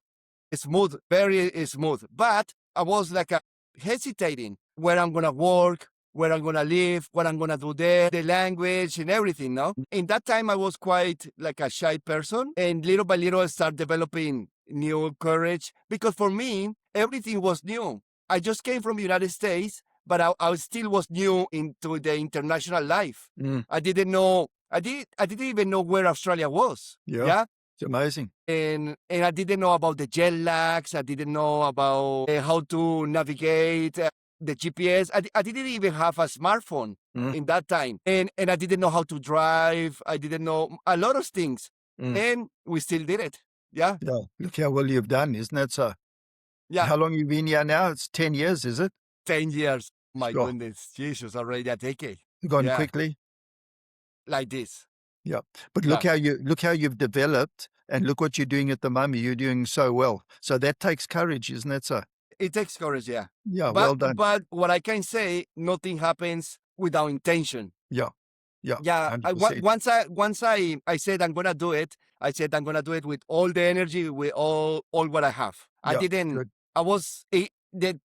Speaker 1: smooth, very smooth. But I was like hesitating where I'm gonna work, where I'm gonna live, what I'm gonna do there, the language and everything. No, in that time I was quite like a shy person, and little by little I started developing new courage, because for me everything was new. I just came from the United States, but I still was new into the international life. I didn't know. I didn't even know where Australia was.
Speaker 2: Yeah. It's amazing.
Speaker 1: And I didn't know about the jet lags. I didn't know about how to navigate the GPS. I didn't even have a smartphone in that time, and I didn't know how to drive. I didn't know a lot of things, and we still did it. Yeah.
Speaker 2: Yeah. Look how well you've done, isn't that so?
Speaker 1: Yeah.
Speaker 2: How long you been here now? It's 10 years, is it?
Speaker 1: 10 years. My
Speaker 2: Sure.
Speaker 1: goodness, Jesus, already a decade.
Speaker 2: Gone
Speaker 1: Yeah.
Speaker 2: quickly.
Speaker 1: Like this.
Speaker 2: Yeah, but look how you've developed, and look what you're doing at the moment. You're doing so well. So that takes courage, isn't it, sir?
Speaker 1: It takes courage, yeah.
Speaker 2: Yeah, well done.
Speaker 1: But what I can say, nothing happens without intention.
Speaker 2: Yeah.
Speaker 1: Yeah.
Speaker 2: 100%.
Speaker 1: Once I said I'm gonna do it, I said I'm gonna do it with all the energy, with all what I have. I
Speaker 2: Yeah,
Speaker 1: didn't.
Speaker 2: good.
Speaker 1: I was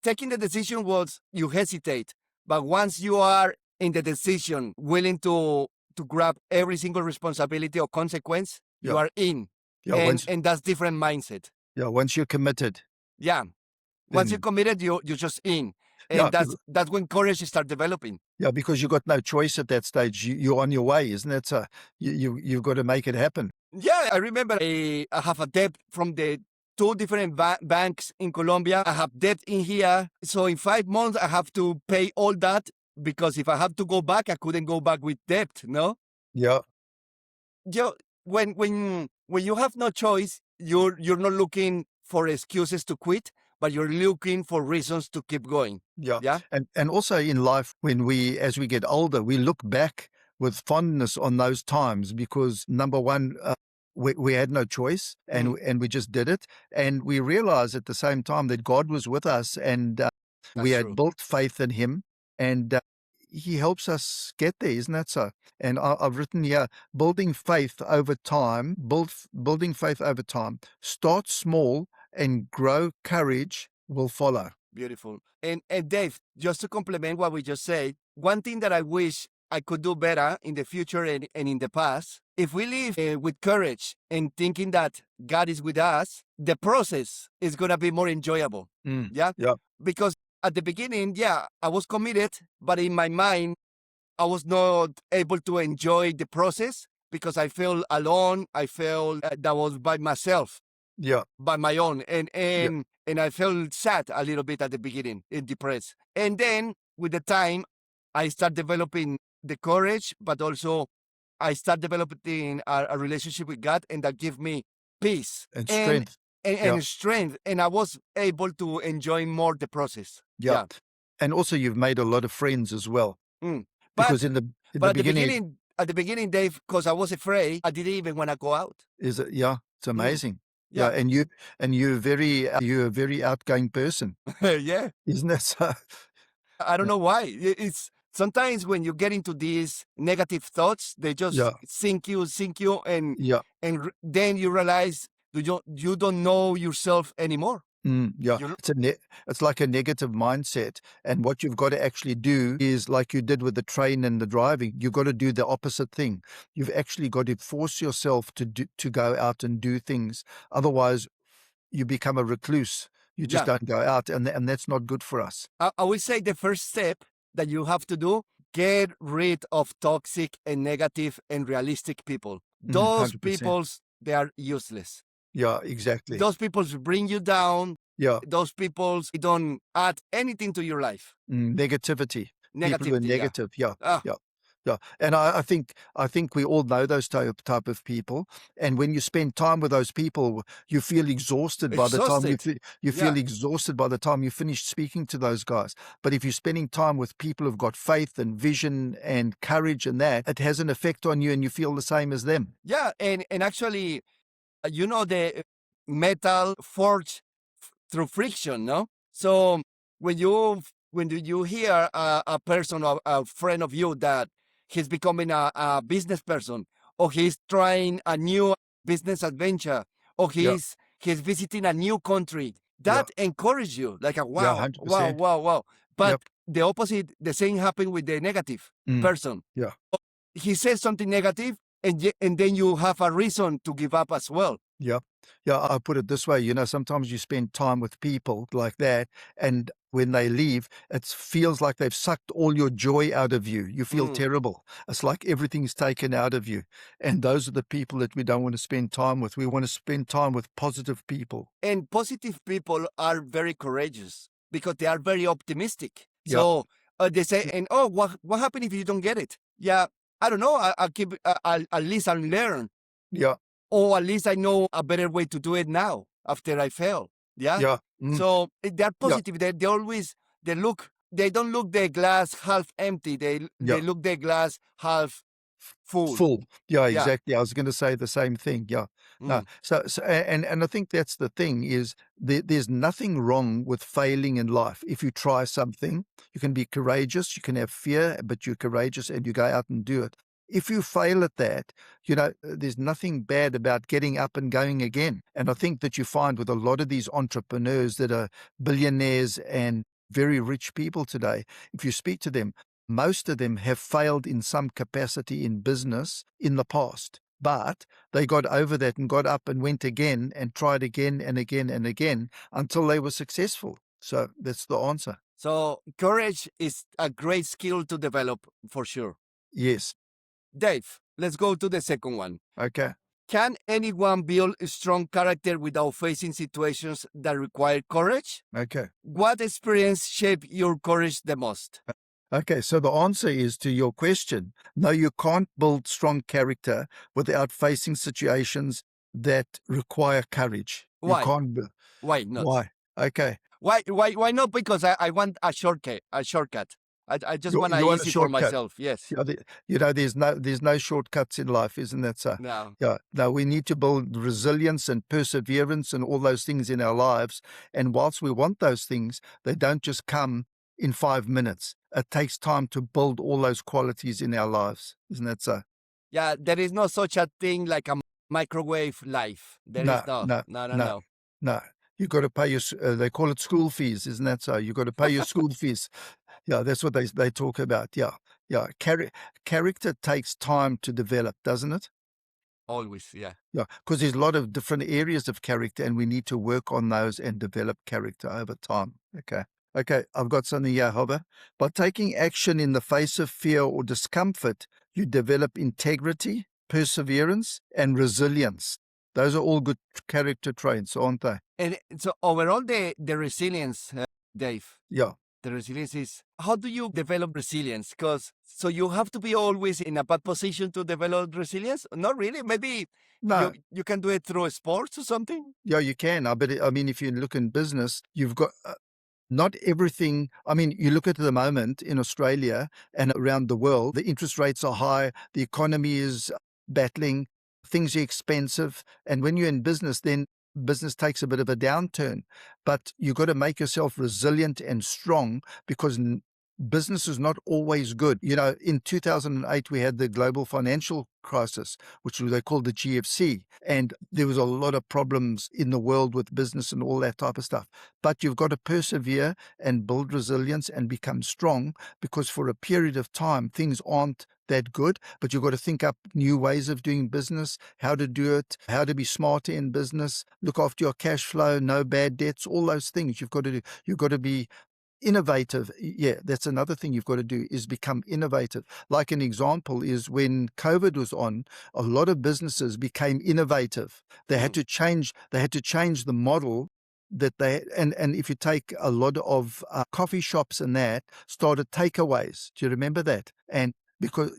Speaker 1: taking the decision was you hesitate, but once you are in the decision, willing to grab every single responsibility or consequence, you
Speaker 2: Yeah.
Speaker 1: are in.
Speaker 2: Yeah,
Speaker 1: And that's different mindset.
Speaker 2: once you're committed.
Speaker 1: Yeah. Once you're
Speaker 2: then-
Speaker 1: committed, you're just in. And
Speaker 2: Yeah,
Speaker 1: that's when courage start developing.
Speaker 2: Yeah, because you've got no choice at that stage. You're on your way, isn't it, sir? You've got to make it happen.
Speaker 1: Yeah, I remember I have a debt from the two different banks in Colombia. I have debt in here. So in 5 months, I have to pay all that because if I have to go back, I couldn't go back with debt, no?
Speaker 2: Yeah.
Speaker 1: You, when you have no choice, you're not looking for excuses to quit, but you're looking for reasons to keep going.
Speaker 2: Yeah.
Speaker 1: Yeah.
Speaker 2: And also in life, as we get older, we look back with fondness on those times because number one, we had no choice and we just did it. And we realized at the same time that God was with us and we
Speaker 1: That's
Speaker 2: had
Speaker 1: true.
Speaker 2: built faith in him and he helps us get there, isn't that so? And I've written here, building faith over time, building faith over time. Start small and grow courage will follow.
Speaker 1: Beautiful. And Dave, just to complement what we just said, one thing that I wish I could do better in the future and in the past, if we live with courage and thinking that God is with us, the process is going to be more enjoyable. Yeah.
Speaker 2: Yeah.
Speaker 1: Because at the beginning, yeah, I was committed, but in my mind, I was not able to enjoy the process because I felt alone. I felt that I was by myself.
Speaker 2: Yeah.
Speaker 1: By my own, and I felt sad a little bit at the beginning and depressed. And then with the time, I start developing the courage, but also I start developing a relationship with God, and that give me peace
Speaker 2: And strength.
Speaker 1: and strength, and I was able to enjoy more the process.
Speaker 2: Yeah. And also you've made a lot of friends as well.
Speaker 1: But
Speaker 2: Because in the beginning,
Speaker 1: at the beginning, Dave, because I was afraid, I didn't even want to go out.
Speaker 2: is it? Yeah, it's amazing.
Speaker 1: Yeah.
Speaker 2: And you're a very outgoing person,
Speaker 1: Yeah.
Speaker 2: isn't that so?
Speaker 1: I don't know why. It's sometimes when you get into these negative thoughts, they just sink you, and then you realize you don't know yourself anymore.
Speaker 2: Yeah, it's like a negative mindset, and what you've got to actually do is like you did with the train and the driving. You've got to do the opposite thing. You've actually got to force yourself to go out and do things. Otherwise, you become a recluse. You just don't go out, and that's not good for us.
Speaker 1: I would say the first step that you have to do: get rid of toxic and negative and realistic people. Those
Speaker 2: 100%.
Speaker 1: people, they are useless.
Speaker 2: Yeah, exactly.
Speaker 1: Those people bring you down.
Speaker 2: Yeah.
Speaker 1: Those people don't add anything to your life.
Speaker 2: Negativity. People who are negative. Yeah. And I think we all know those type of people. And when you spend time with those people, you feel exhausted by the time you feel exhausted by the time you finish speaking to those guys. But if you're spending time with people who've got faith and vision and courage and that, it has an effect on you and you feel the same as them.
Speaker 1: Yeah, and actually, the metal forged through friction, no? So when you hear a person or a friend of you that he's becoming a business person, or he's trying a new business adventure, or he's visiting a new country, that encourages you, like wow,
Speaker 2: 100%.
Speaker 1: wow. But the opposite, the same happened with the negative person.
Speaker 2: Yeah.
Speaker 1: He says something negative, and then you have a reason to give up as well.
Speaker 2: Yeah. I put it this way, sometimes you spend time with people like that, and when they leave, it feels like they've sucked all your joy out of you. You feel terrible. It's like everything's taken out of you. And those are the people that we don't want to spend time with. We want to spend time with positive people.
Speaker 1: And positive people are very courageous because they are very optimistic. So they say, and what happened if you don't get it? Yeah, I don't know. I'll keep, at least I'll learn.
Speaker 2: Yeah.
Speaker 1: Or at least I know a better way to do it now after I fail. Yeah.
Speaker 2: Yeah.
Speaker 1: So they're positive. They don't look the glass half empty. They look the glass half full.
Speaker 2: Yeah, exactly. I was going to say the same thing. Yeah. No. So and I think that's the thing is there's nothing wrong with failing in life. If you try something, you can be courageous, you can have fear, but you're courageous and you go out and do it. If you fail at that, there's nothing bad about getting up and going again. And I think that you find with a lot of these entrepreneurs that are billionaires and very rich people today, if you speak to them, most of them have failed in some capacity in business in the past. But they got over that and got up and went again and tried again and again and again until they were successful. So that's the answer.
Speaker 1: So courage is a great skill to develop for sure.
Speaker 2: Yes.
Speaker 1: Dave, let's go to the second one.
Speaker 2: Okay.
Speaker 1: Can anyone build a strong character without facing situations that require courage?
Speaker 2: Okay.
Speaker 1: What experience shaped your courage the most?
Speaker 2: Okay, so the answer is to your question. No, you can't build strong character without facing situations that require courage. You
Speaker 1: Why?
Speaker 2: can't.
Speaker 1: Why not?
Speaker 2: Why? Okay.
Speaker 1: Why not? Because I want a shortcut. A shortcut. I just want a
Speaker 2: You want a
Speaker 1: easy for
Speaker 2: shortcut.
Speaker 1: myself. Yes.
Speaker 2: Yeah, there's no shortcuts in life, isn't that so?
Speaker 1: No.
Speaker 2: Yeah. No, we need to build resilience and perseverance and all those things in our lives. And whilst we want those things, they don't just come in 5 minutes. It takes time to build all those qualities in our lives, isn't that so?
Speaker 1: Yeah, there is no such a thing like a microwave life. There
Speaker 2: No,
Speaker 1: is no.
Speaker 2: no,
Speaker 1: No, no,
Speaker 2: no,
Speaker 1: no.
Speaker 2: no. You got to pay your. They call it school fees, isn't that so? You got to pay your school fees. Yeah, that's what they talk about. Yeah, yeah. Character takes time to develop, doesn't it?
Speaker 1: Always, yeah.
Speaker 2: Yeah, because there's a lot of different areas of character, and we need to work on those and develop character over time. Okay. Okay, I've got something here, Hobber. By taking action in the face of fear or discomfort, you develop integrity, perseverance, and resilience. Those are all good character traits, aren't they?
Speaker 1: And so overall, the resilience, Dave.
Speaker 2: Yeah.
Speaker 1: The resilience is how do you develop resilience? Because so you have to be always in a bad position to develop resilience. Not really. Maybe
Speaker 2: No,
Speaker 1: you can do it through sports or something.
Speaker 2: yeah, you can. I mean, if you look in business, you've got not everything. I mean, you look at the moment in Australia and around the world, the interest rates are high, the economy is battling, things are expensive. And when you're in business, then business takes a bit of a downturn. But you've got to make yourself resilient and strong because business is not always good. You know, in 2008, we had the global financial crisis, which they called the GFC. And there was a lot of problems in the world with business and all that type of stuff. But you've got to persevere and build resilience and become strong because for a period of time, things aren't that good, but you've got to think up new ways of doing business, how to do it, how to be smarter in business, look after your cash flow, no bad debts, all those things you've got to do. You've got to be innovative. Yeah, that's another thing you've got to do is become innovative. Like an example is when COVID was on, a lot of businesses became innovative. They had to change the model that they and if you take a lot of coffee shops and that started takeaways. Do you remember that? And because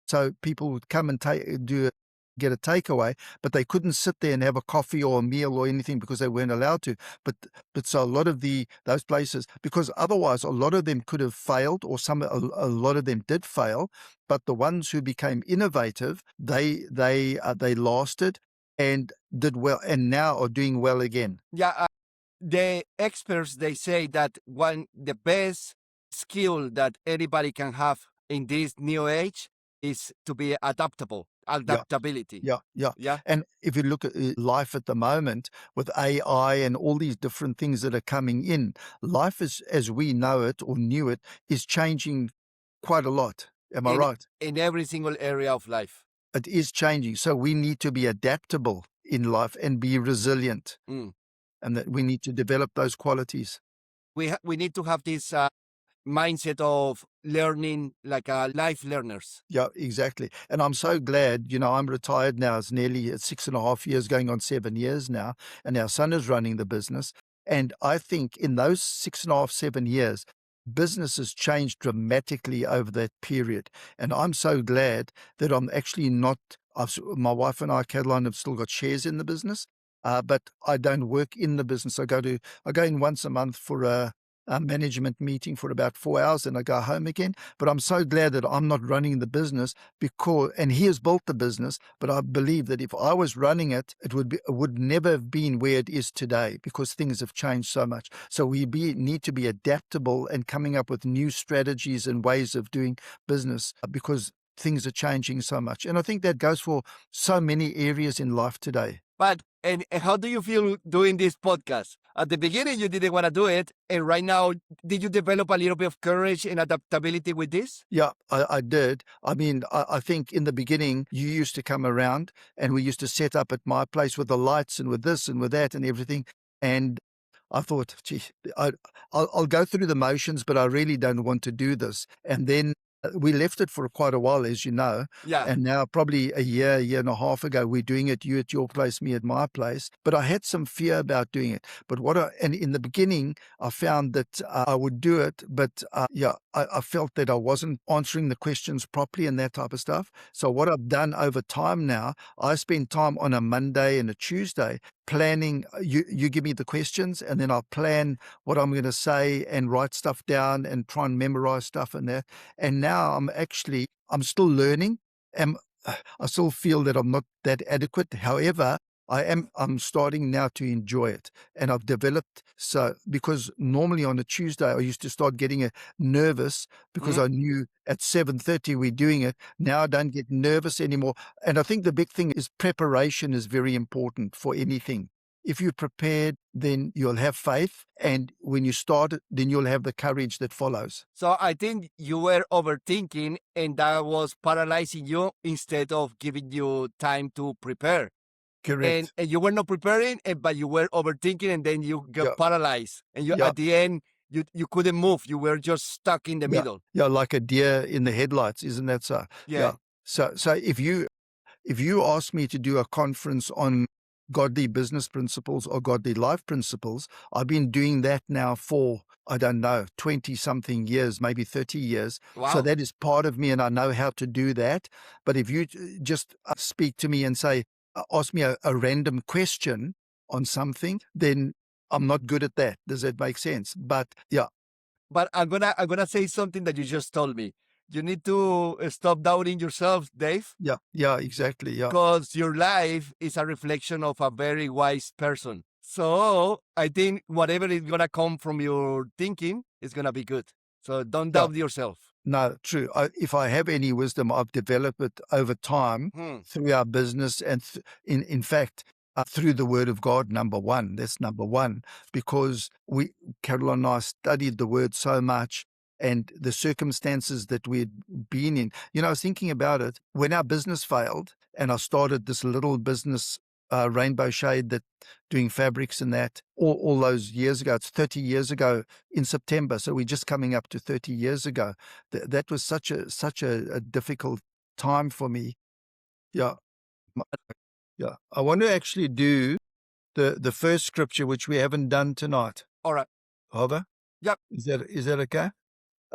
Speaker 2: so people would come and get a takeaway, but they couldn't sit there and have a coffee or a meal or anything because they weren't allowed to. But so a lot of those places, because otherwise a lot of them could have failed, or a lot of them did fail. But the ones who became innovative, they lasted and did well, and now are doing well again.
Speaker 1: Yeah, the experts they say that the best skill that anybody can have in this new age is to be adaptable. Adaptability.
Speaker 2: Yeah, yeah.
Speaker 1: Yeah.
Speaker 2: And if you look at life at the moment with AI and all these different things that are coming in, life is, as we know it or knew it, is changing quite a lot. Am I right?
Speaker 1: In every single area of life.
Speaker 2: It is changing. So we need to be adaptable in life and be resilient.
Speaker 1: Mm.
Speaker 2: And that we need to develop those qualities.
Speaker 1: We need to have this mindset of learning like life learners.
Speaker 2: Yeah, exactly. And I'm so glad, I'm retired now. It's nearly 6.5 years, going on 7 years now. And our son is running the business. And I think in those 6.5, 7 years, business has changed dramatically over that period. And I'm so glad that I'm actually not, my wife and I, Caroline, have still got shares in the business. But I don't work in the business. I go in once a month for a management meeting for about 4 hours, and I go home again. But I'm so glad that I'm not running the business and he has built the business. But I believe that if I was running it, it would never have been where it is today because things have changed so much. So we need to be adaptable and coming up with new strategies and ways of doing business because things are changing so much. And I think that goes for so many areas in life today.
Speaker 1: But and how do you feel doing this podcast? At the beginning, you didn't want to do it, and right now, did you develop a little bit of courage and adaptability with this?
Speaker 2: Yeah, I did. I mean, I think in the beginning, you used to come around and we used to set up at my place with the lights and with this and with that and everything. And I thought, gee, I'll go through the motions, but I really don't want to do this. And then We left it for quite a while, as you know,
Speaker 1: Yeah.
Speaker 2: and now probably a year and a half ago, we're doing it, you at your place, me at my place. But I had some fear about doing it. But and in the beginning, I found that I would do it, but I felt that I wasn't answering the questions properly and that type of stuff. So what I've done over time now, I spend time on a Monday and a Tuesday planning. You give me the questions, and then I'll plan what I'm going to say and write stuff down and try and memorize stuff and that. And now I'm still learning. And I still feel that I'm not that adequate. However, I'm starting now to enjoy it. And I've developed, because normally on a Tuesday, I used to start getting nervous because I knew at 7:30 we're doing it. Now I don't get nervous anymore. And I think the big thing is preparation is very important for anything. If you're prepared, then you'll have faith. And when you start it, then you'll have the courage that follows.
Speaker 1: So I think you were overthinking, and that was paralyzing you instead of giving you time to prepare.
Speaker 2: Correct.
Speaker 1: And you were not preparing, but you were overthinking, and then you got
Speaker 2: Yeah.
Speaker 1: paralyzed. And you
Speaker 2: Yeah.
Speaker 1: at the end, you couldn't move. You were just stuck in the middle.
Speaker 2: Yeah, like a deer in the headlights, isn't that so?
Speaker 1: Yeah.
Speaker 2: So if you ask me to do a conference on godly business principles or godly life principles, I've been doing that now for, I don't know, 20 something years, maybe 30 years.
Speaker 1: Wow.
Speaker 2: So that is part of me, and I know how to do that. But if you just speak to me and say, ask me a random question on something, then I'm not good at that. Does that make sense? But yeah.
Speaker 1: But I'm gonna say something that you just told me. You need to stop doubting yourself, Dave,
Speaker 2: Yeah, exactly. Yeah.
Speaker 1: because your life is a reflection of a very wise person. So I think whatever is gonna come from your thinking is gonna be good. So don't
Speaker 2: Yeah.
Speaker 1: doubt yourself.
Speaker 2: No, true. If I have any wisdom, I've developed it over time through our business and in fact, through the Word of God. Number one, that's number one, because Carol and I studied the Word so much, and the circumstances that we'd been in. I was thinking about it when our business failed, and I started this little business, Rainbow Shade, that doing fabrics and that all those years ago. It's 30 years ago in September, so we're just coming up to 30 years ago. That was such a difficult time for me. Yeah. Yeah. I want to actually do the first scripture, which we haven't done tonight.
Speaker 1: All right.
Speaker 2: Hover?
Speaker 1: Yep.
Speaker 2: Is that okay?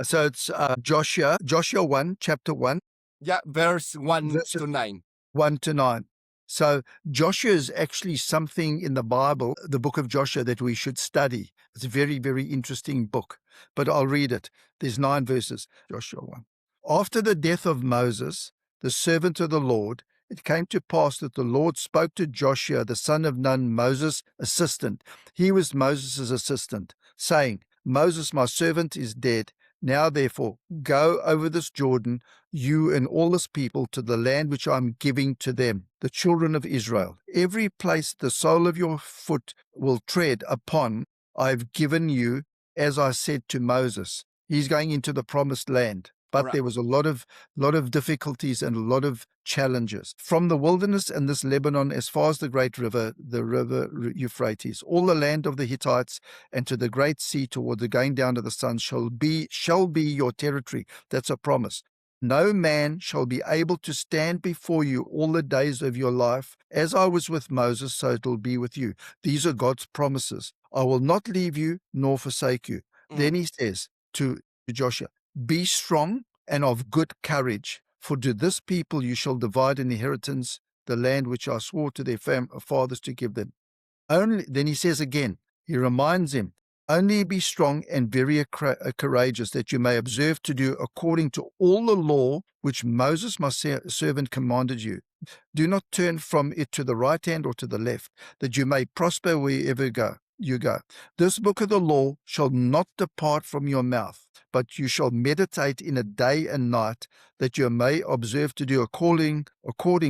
Speaker 2: So it's Joshua 1, chapter 1,
Speaker 1: Yeah, verse 1
Speaker 2: verses
Speaker 1: to 9.
Speaker 2: 1 to 9. So Joshua is actually something in the Bible, the book of Joshua, that we should study. It's a very, very interesting book, but I'll read it. There's 9 verses. Joshua 1. After the death of Moses, the servant of the Lord, it came to pass that the Lord spoke to Joshua, the son of Nun, Moses' assistant. He was Moses' assistant, saying, Moses, my servant, is dead. Now, therefore, go over this Jordan, you and all this people, to the land which I am giving to them, the children of Israel. Every place the sole of your foot will tread upon, I have given you, as I said to Moses. He's going into the promised land. But
Speaker 1: Right.
Speaker 2: there was a lot of difficulties and a lot of challenges. From the wilderness and this Lebanon, as far as the great river, the river Euphrates, all the land of the Hittites, and to the great sea toward the going down of the sun shall be your territory. That's a promise. No man shall be able to stand before you all the days of your life. As I was with Moses, so it will be with you. These are God's promises. I will not leave you nor forsake you. Then he says to Joshua, be strong and of good courage, for to this people you shall divide an inheritance, the land which I swore to their fathers to give them. Then he says again, he reminds him, only be strong and very courageous, that you may observe to do according to all the law which Moses my servant commanded you. Do not turn from it to the right hand or to the left, that you may prosper wherever you go. This book of the law shall not depart from your mouth, but you shall meditate in it day and night, that you may observe to do according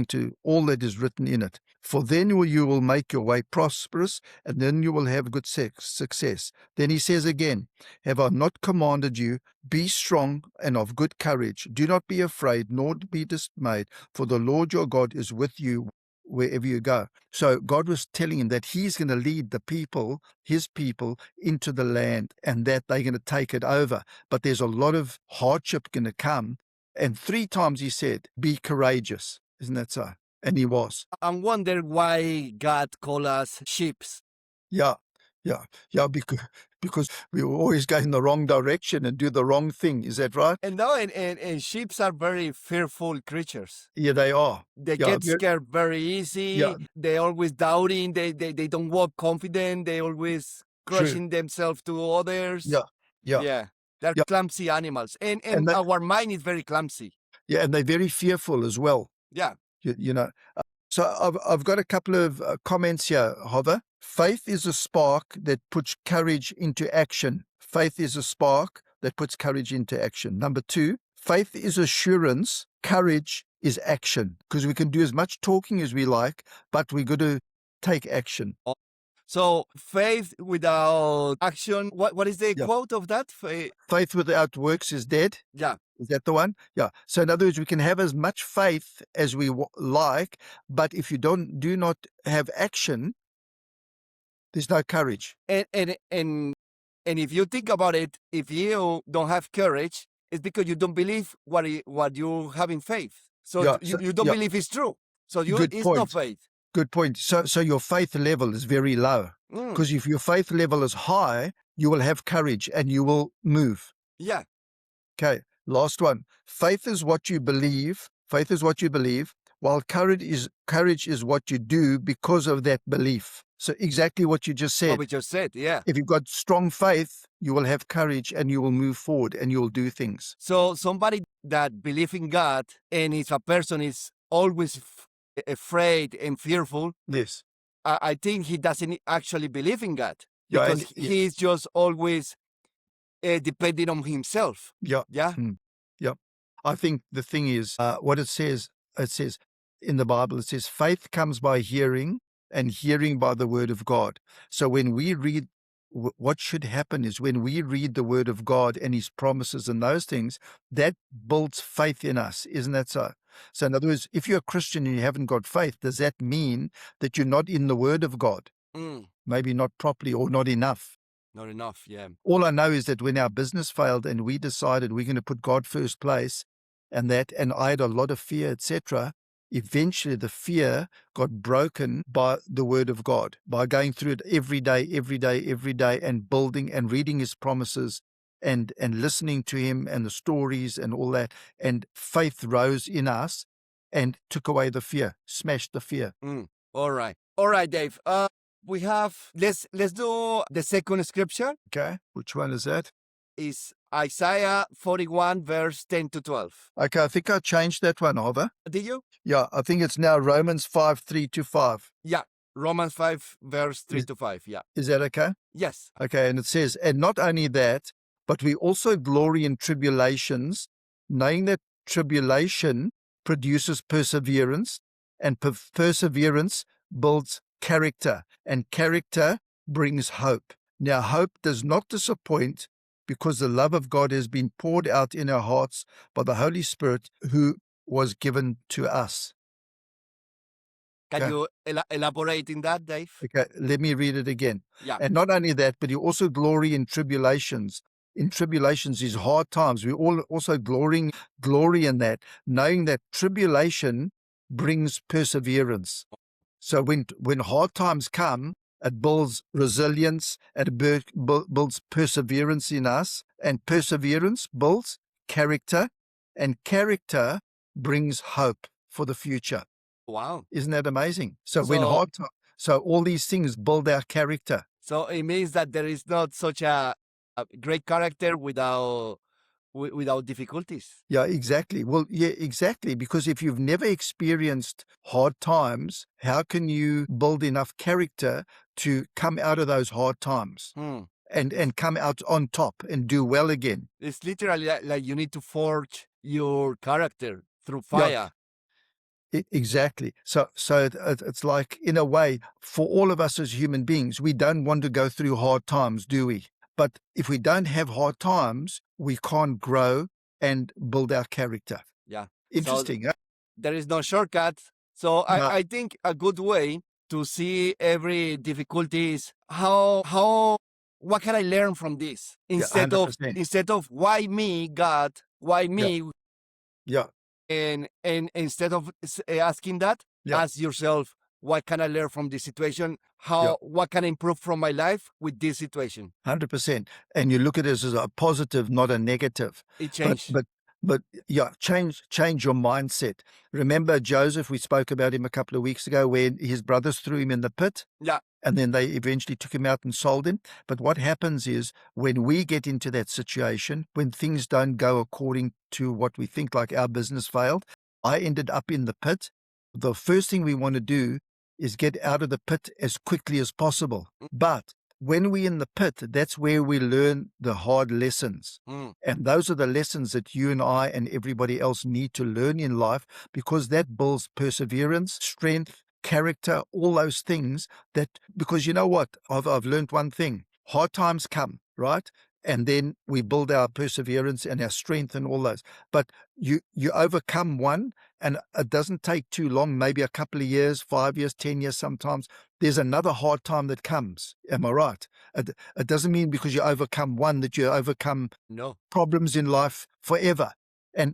Speaker 2: to all that is written in it. For then you will make your way prosperous, and then you will have good success. Then he says again, have I not commanded you? Be strong and of good courage. Do not be afraid, nor be dismayed, for the Lord your God is with you wherever you go. So God was telling him that he's going to lead the people, his people, into the land, and that they're going to take it over. But there's a lot of hardship going to come. And 3 times he said, be courageous. Isn't that so? And he was.
Speaker 1: I wonder why God call us sheep.
Speaker 2: Yeah, because we were always going the wrong direction and do the wrong thing. Is that right?
Speaker 1: And no, and sheep are very fearful creatures.
Speaker 2: Yeah, they are.
Speaker 1: They
Speaker 2: Yeah,
Speaker 1: get scared very easy.
Speaker 2: Yeah.
Speaker 1: They always doubting. They don't walk confident. They always crushing themselves to others.
Speaker 2: Yeah.
Speaker 1: They're
Speaker 2: Yeah.
Speaker 1: clumsy animals. And
Speaker 2: they-
Speaker 1: our mind is very clumsy.
Speaker 2: Yeah, and they're very fearful as well.
Speaker 1: Yeah.
Speaker 2: You know. So I've got a couple of comments here, Jhovver. Faith is a spark that puts courage into action. Faith is a spark that puts courage into action. Number 2, faith is assurance. Courage is action. Because we can do as much talking as we like, but we got to take action.
Speaker 1: So faith without action. What is the
Speaker 2: Yeah.
Speaker 1: quote of that?
Speaker 2: Faith without works is dead.
Speaker 1: Yeah.
Speaker 2: Is that the one? Yeah. So in other words, we can have as much faith as we like, but if you do not have action, there's no courage.
Speaker 1: And if you think about it, if you don't have courage, it's because you don't believe what you have in faith. So
Speaker 2: Yeah,
Speaker 1: you don't believe it's true. So
Speaker 2: Good
Speaker 1: it's
Speaker 2: point.
Speaker 1: no faith.
Speaker 2: Good point. So your faith level is very low. Because if your faith level is high, you will have courage and you will move.
Speaker 1: Yeah.
Speaker 2: Okay. Last one. Faith is what you believe. Faith is what you believe, while courage is what you do because of that belief. So exactly what you just said.
Speaker 1: What we just said, yeah.
Speaker 2: If you've got strong faith, you will have courage and you will move forward and you will do things.
Speaker 1: So somebody that believes in God and if a person is always afraid and fearful,
Speaker 2: Yes.
Speaker 1: I think he doesn't actually believe in God
Speaker 2: Yeah,
Speaker 1: because he's just always depending on himself.
Speaker 2: Yeah.
Speaker 1: Yeah.
Speaker 2: Yeah. I think the thing is what it says in the Bible, it says faith comes by hearing and hearing by the word of God. So when we read, what should happen is when we read the word of God and his promises and those things, that builds faith in us. Isn't that so? So in other words, if you're a Christian and you haven't got faith, does that mean that you're not in the word of God? Maybe not properly or not enough.
Speaker 1: Not enough, yeah.
Speaker 2: All I know is that when our business failed and we decided we're going to put God first place and I had a lot of fear, etc., eventually the fear got broken by the word of God, by going through it every day and building and reading his promises and listening to him and the stories and all that. And faith rose in us and took away the fear, smashed the fear.
Speaker 1: All right, Dave. We have, let's do the second scripture.
Speaker 2: Okay. Which one is that?
Speaker 1: Is Isaiah 41, verse 10 to 12.
Speaker 2: Okay, I think I changed that one, Jhovver.
Speaker 1: Did you?
Speaker 2: Yeah, I think it's now Romans 5, 3-5.
Speaker 1: Yeah, Romans 5, verse 3 to 5, yeah.
Speaker 2: Is that okay?
Speaker 1: Yes.
Speaker 2: Okay, and it says, and not only that, but we also glory in tribulations, knowing that tribulation produces perseverance, and perseverance builds character, and character brings hope. Now, hope does not disappoint because the love of God has been poured out in our hearts by the Holy Spirit who was given to us.
Speaker 1: Can you elaborate in that, Dave?
Speaker 2: Okay, let me read it again.
Speaker 1: Yeah.
Speaker 2: And not only that, but you also glory in tribulations. In tribulations is hard times. We all also glory in that, knowing that tribulation brings perseverance. So when hard times come, it builds resilience, it builds perseverance in us, and perseverance builds character, and character brings hope for the future.
Speaker 1: Wow.
Speaker 2: Isn't that amazing? So all these things build our character.
Speaker 1: So it means that there is not such a great character without difficulties.
Speaker 2: Yeah, exactly. Well, yeah, exactly. Because if you've never experienced hard times, how can you build enough character to come out of those hard times and come out on top and do well again?
Speaker 1: It's literally like you need to forge your character through fire.
Speaker 2: Yeah. Exactly. So it's like, in a way, for all of us as human beings, we don't want to go through hard times, do we? But if we don't have hard times, we can't grow and build our character.
Speaker 1: Yeah.
Speaker 2: Interesting.
Speaker 1: So there is no shortcut. So I think a good way to see every difficulty is what can I learn from this? Instead of why me, God, why me?
Speaker 2: Yeah.
Speaker 1: And instead of asking that,
Speaker 2: Yeah.
Speaker 1: ask yourself, what can I learn from this situation?
Speaker 2: Yeah.
Speaker 1: What can I improve from my life with this situation?
Speaker 2: 100%. And you look at it as a positive, not a negative.
Speaker 1: It
Speaker 2: But
Speaker 1: changed.
Speaker 2: but but yeah, change your mindset. Remember Joseph, we spoke about him a couple of weeks ago, where his brothers threw him in the pit.
Speaker 1: Yeah.
Speaker 2: And then they eventually took him out and sold him. But what happens is when we get into that situation, when things don't go according to what we think, like our business failed, I ended up in the pit. The first thing we want to do is get out of the pit as quickly as possible. But when we're in the pit, that's where we learn the hard lessons.
Speaker 1: Mm.
Speaker 2: And those are the lessons that you and I and everybody else need to learn in life, because that builds perseverance, strength, character, all those things because you know what? I've learned one thing. Hard times come, right? And then we build our perseverance and our strength and all those. But you overcome one, and it doesn't take too long, maybe a couple of years, 5 years, 10 years sometimes. There's another hard time that comes. Am I right? It doesn't mean because you overcome one that you overcome
Speaker 1: No.
Speaker 2: problems in life forever.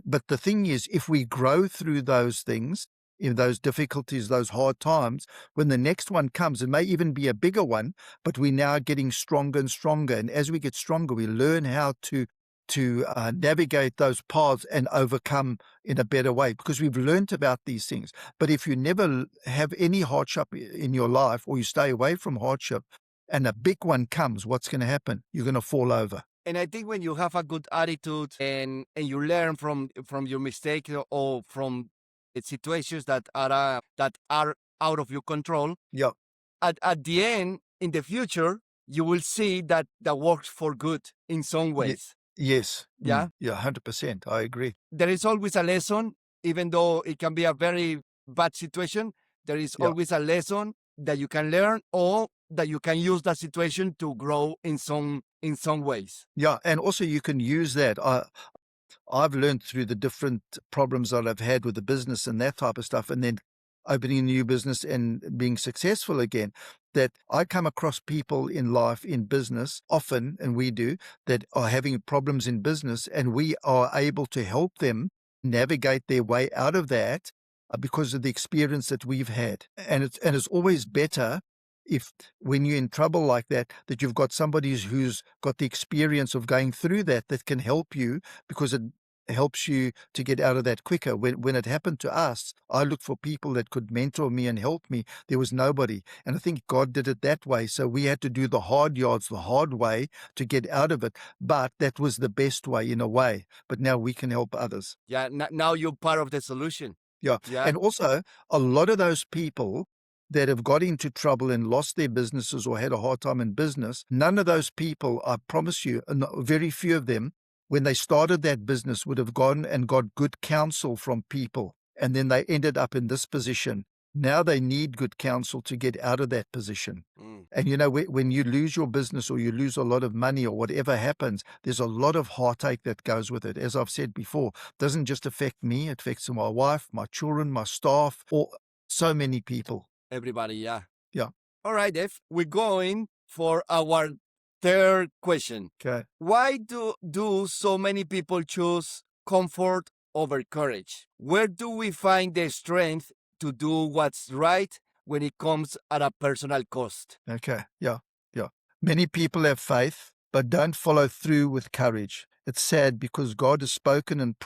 Speaker 2: But the thing is, if we grow through those things, in those difficulties, those hard times, when the next one comes, it may even be a bigger one, but we're now getting stronger and stronger. And as we get stronger, we learn how to navigate those paths and overcome in a better way, because we've learned about these things. But if you never have any hardship in your life, or you stay away from hardship, and a big one comes, what's going to happen? You're going to fall over.
Speaker 1: And I think when you have a good attitude and you learn from your mistake or from situations that are out of your control,
Speaker 2: Yeah.
Speaker 1: at the end, in the future, you will see that works for good in some ways.
Speaker 2: Yes.
Speaker 1: Yeah.
Speaker 2: Yeah, 100%. I agree.
Speaker 1: There is always a lesson, even though it can be a very bad situation. There is
Speaker 2: Yeah.
Speaker 1: always a lesson that you can learn, or that you can use that situation to grow in some ways.
Speaker 2: Yeah, and also you can use that. I've learned through the different problems that I've had with the business and that type of stuff, and then opening a new business and being successful again, that I come across people in life, in business often, and we do, that are having problems in business, and we are able to help them navigate their way out of that because of the experience that we've had. And it's always better if, when you're in trouble like that, that you've got somebody who's got the experience of going through that can help you, because it helps you to get out of that quicker. When it happened to us, I looked for people that could mentor me and help me. There was nobody. And I think God did it that way. So we had to do the hard yards the hard way to get out of it. But that was the best way in a way. But now we can help others.
Speaker 1: Yeah, now you're part of the solution.
Speaker 2: Yeah.
Speaker 1: Yeah.
Speaker 2: And also, a lot of those people that have got into trouble and lost their businesses or had a hard time in business, none of those people, I promise you, very few of them, when they started that business, would have gone and got good counsel from people. And then they ended up in this position. Now they need good counsel to get out of that position.
Speaker 1: Mm.
Speaker 2: And you know, when you lose your business or you lose a lot of money or whatever happens, there's a lot of heartache that goes with it. As I've said before, it doesn't just affect me, it affects my wife, my children, my staff, or so many people.
Speaker 1: Everybody, yeah.
Speaker 2: Yeah.
Speaker 1: All right, Dave. We're going for our third question.
Speaker 2: Okay.
Speaker 1: Why do so many people choose comfort over courage? Where do we find the strength to do what's right when it comes at a personal cost?
Speaker 2: Okay. Yeah. Yeah. Many people have faith, but don't follow through with courage. It's sad because God has spoken and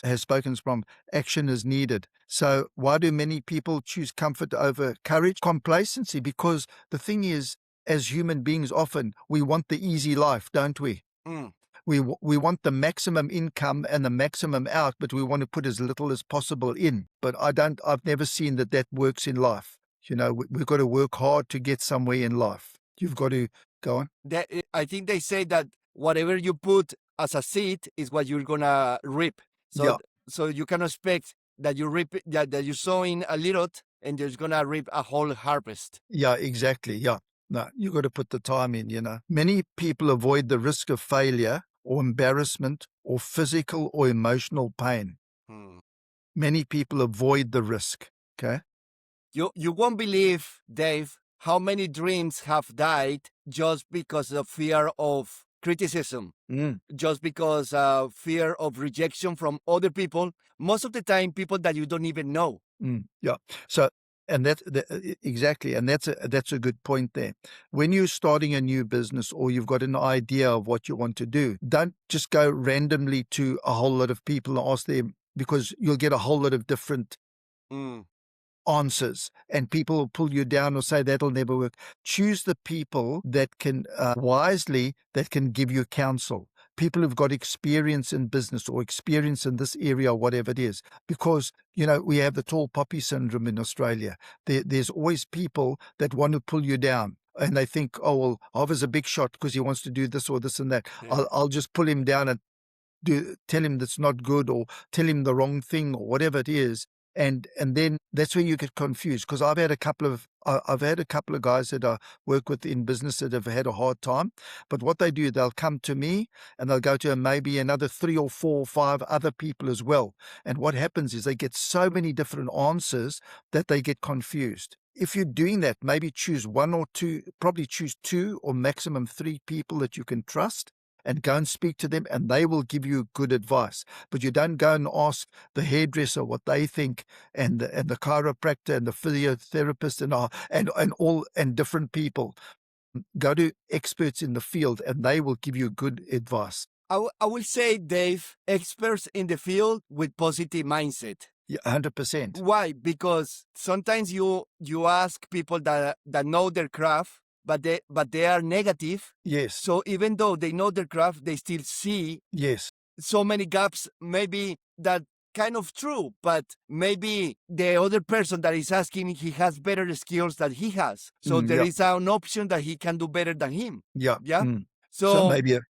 Speaker 2: has spoken from action is needed. So why do many people choose comfort over courage? Complacency, because the thing is, as human beings, often we want the easy life, don't we?
Speaker 1: Mm.
Speaker 2: We want the maximum income and the maximum out, but we want to put as little as possible in. But I've never seen that works in life. You know, we've got to work hard to get somewhere in life. You've got to go on.
Speaker 1: I think they say that whatever you put as a seed is what you're gonna reap. So
Speaker 2: Yeah.
Speaker 1: so you can expect that you reap that you're sowing a little and you're gonna reap a whole harvest.
Speaker 2: Yeah, exactly. Yeah. No, you got to put the time in, you know. Many people avoid the risk of failure or embarrassment or physical or emotional pain.
Speaker 1: Hmm.
Speaker 2: Many people avoid the risk. Okay.
Speaker 1: You won't believe, Dave, how many dreams have died just because of fear of criticism
Speaker 2: Mm.
Speaker 1: just because fear of rejection from other people. Most of the time, people that you don't even know.
Speaker 2: Yeah. So, and exactly, and that's a good point there. When you're starting a new business or you've got an idea of what you want to do, don't just go randomly to a whole lot of people and ask them, because you'll get a whole lot of different
Speaker 1: Mm.
Speaker 2: answers, and people will pull you down or say that'll never work. Choose the people that can wisely, that can give you counsel. People who've got experience in business or experience in this area or whatever it is. Because, we have the tall poppy syndrome in Australia. There's always people that want to pull you down. And they think, oh, well, Harvey's a big shot because he wants to do this or this and that.
Speaker 1: Yeah.
Speaker 2: I'll just pull him down and tell him that's not good, or tell him the wrong thing, or whatever it is. And then that's where you get confused, because I've had a couple of guys that I work with in business that have had a hard time. But what they do, they'll come to me and they'll go to maybe another 3 or 4 or 5 other people as well. And what happens is they get so many different answers that they get confused. If you're doing that, maybe choose 1 or 2, probably choose 2 or maximum 3 people that you can trust, and go and speak to them, and they will give you good advice. But you don't go and ask the hairdresser what they think, and the chiropractor and the physiotherapist and different people. Go to experts in the field, and they will give you good advice.
Speaker 1: I will say, Dave, experts in the field with positive mindset.
Speaker 2: Yeah, 100%.
Speaker 1: Why? Because sometimes you ask people that know their craft, but they are negative.
Speaker 2: Yes.
Speaker 1: So even though they know their craft, they still see
Speaker 2: Yes.
Speaker 1: so many gaps. Maybe that kind of true, but maybe the other person that is asking, he has better skills than he has. So there
Speaker 2: Yeah.
Speaker 1: is an option that he can do better than him.
Speaker 2: Yeah.
Speaker 1: Yeah.
Speaker 2: So maybe a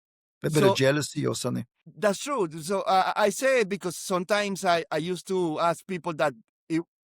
Speaker 2: bit
Speaker 1: so
Speaker 2: of jealousy or something.
Speaker 1: that's true. So I say it because sometimes I used to ask people that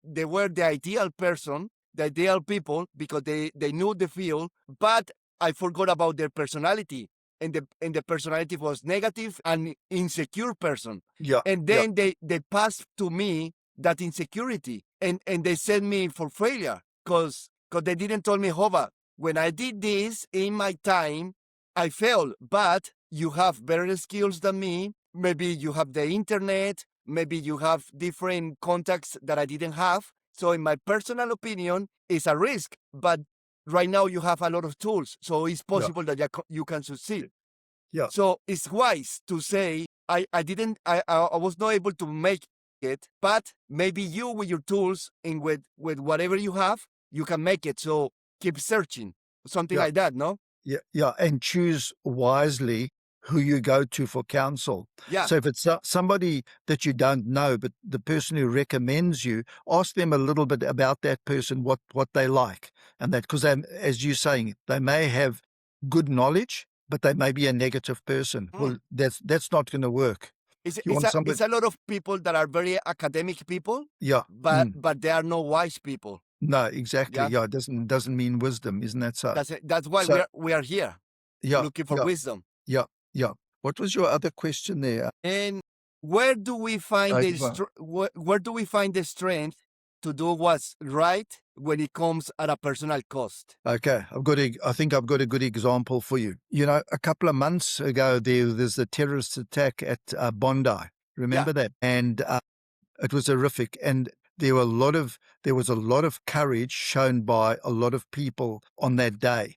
Speaker 1: they were the ideal person, the ideal people, because they knew the field, but I forgot about their personality. And the personality was negative and insecure person.
Speaker 2: Yeah.
Speaker 1: And then they passed to me that insecurity, and they sent me for failure because they didn't tell me, Hova, when I did this in my time, I failed, but you have better skills than me. Maybe you have the internet. Maybe you have different contacts that I didn't have. So in my personal opinion, it's a risk. But right now you have a lot of tools. So it's possible that you can succeed.
Speaker 2: Yeah.
Speaker 1: So it's wise to say, I was not able to make it, but maybe you with your tools and with whatever you have, you can make it. So keep searching. Something like that, no?
Speaker 2: Yeah, and choose wisely who you go to for counsel.
Speaker 1: Yeah.
Speaker 2: So if it's somebody that you don't know, but the person who recommends you, ask them a little bit about that person, what they like, and that, because as you're saying, they may have good knowledge, but they may be a negative person. Well, that's not going to work.
Speaker 1: It's a lot of people that are very academic people.
Speaker 2: Yeah.
Speaker 1: But they are no wise people.
Speaker 2: No, exactly. Yeah, it doesn't mean wisdom, isn't that so?
Speaker 1: That's why we are here.
Speaker 2: Yeah,
Speaker 1: looking for wisdom.
Speaker 2: Yeah. What was your other question there?
Speaker 1: And where do we find where do we find the strength to do what's right when it comes at a personal cost?
Speaker 2: Okay, I think I've got a good example for you. A couple of months ago, there's a terrorist attack at Bondi. Remember that? And it was horrific. And there was a lot of courage shown by a lot of people on that day.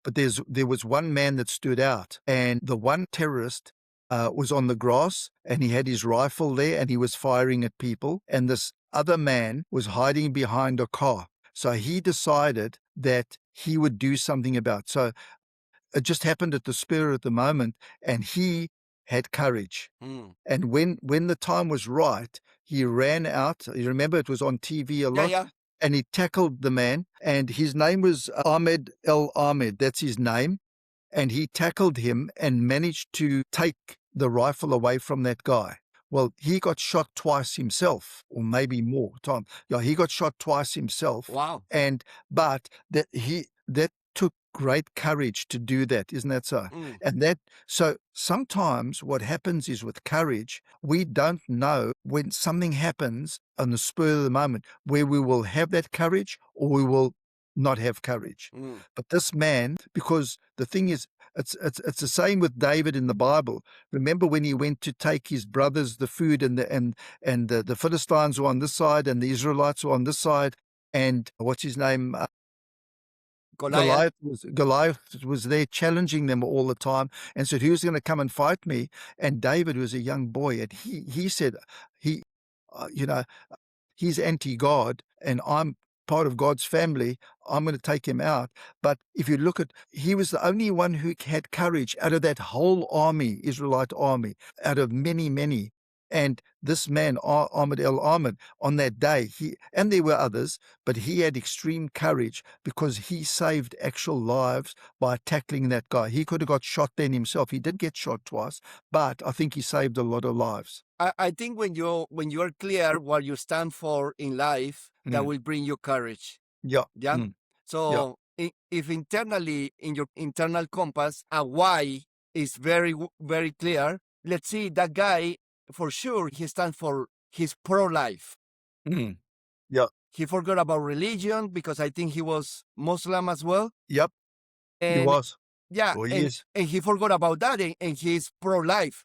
Speaker 2: But there was one man that stood out, and the one terrorist was on the grass, and he had his rifle there, and he was firing at people. And this other man was hiding behind a car. So he decided that he would do something about it. So it just happened at the spur of the moment, and he had courage. And when the time was right, he ran out. You remember, it was on TV a lot.
Speaker 1: Yeah.
Speaker 2: And he tackled the man, and his name was Ahmed El Ahmed. That's his name. And he tackled him and managed to take the rifle away from that guy. Well, he got shot twice himself, or maybe more time. Yeah, he got shot twice himself.
Speaker 1: Wow.
Speaker 2: But that took great courage to do that, isn't that so? So sometimes what happens is, with courage, we don't know when something happens on the spur of the moment where we will have that courage or we will not have courage. But this man, because the thing is, It's the same with David in the Bible. Remember when he went to take his brothers the food, and the Philistines were on this side and the Israelites were on this side, and what's his name?
Speaker 1: Goliath.
Speaker 2: Goliath was there challenging them all the time and said, "Who's going to come and fight me?" And David was a young boy, and he said, he, you know, he's anti-God, and I'm part of God's family. I'm going to take him out. But if you look at, he was the only one who had courage out of that whole army, Israelite army, out of many, many. And this man, Ahmed el-Ahmed, on that day, and there were others, but he had extreme courage because he saved actual lives by tackling that guy. He could have got shot then himself. He did get shot twice, but I think he saved a lot of lives.
Speaker 1: I think when you are clear what you stand for in life, that will bring you courage.
Speaker 2: Yeah.
Speaker 1: Yeah. So if internally in your internal compass a why is very very clear, let's see that guy for sure he stands for his pro-life.
Speaker 2: Yeah.
Speaker 1: He forgot about religion because I think he was Muslim as well.
Speaker 2: Yep. He
Speaker 1: And
Speaker 2: was.
Speaker 1: yeah,
Speaker 2: Or he is.
Speaker 1: and he forgot about that, and he's pro-life.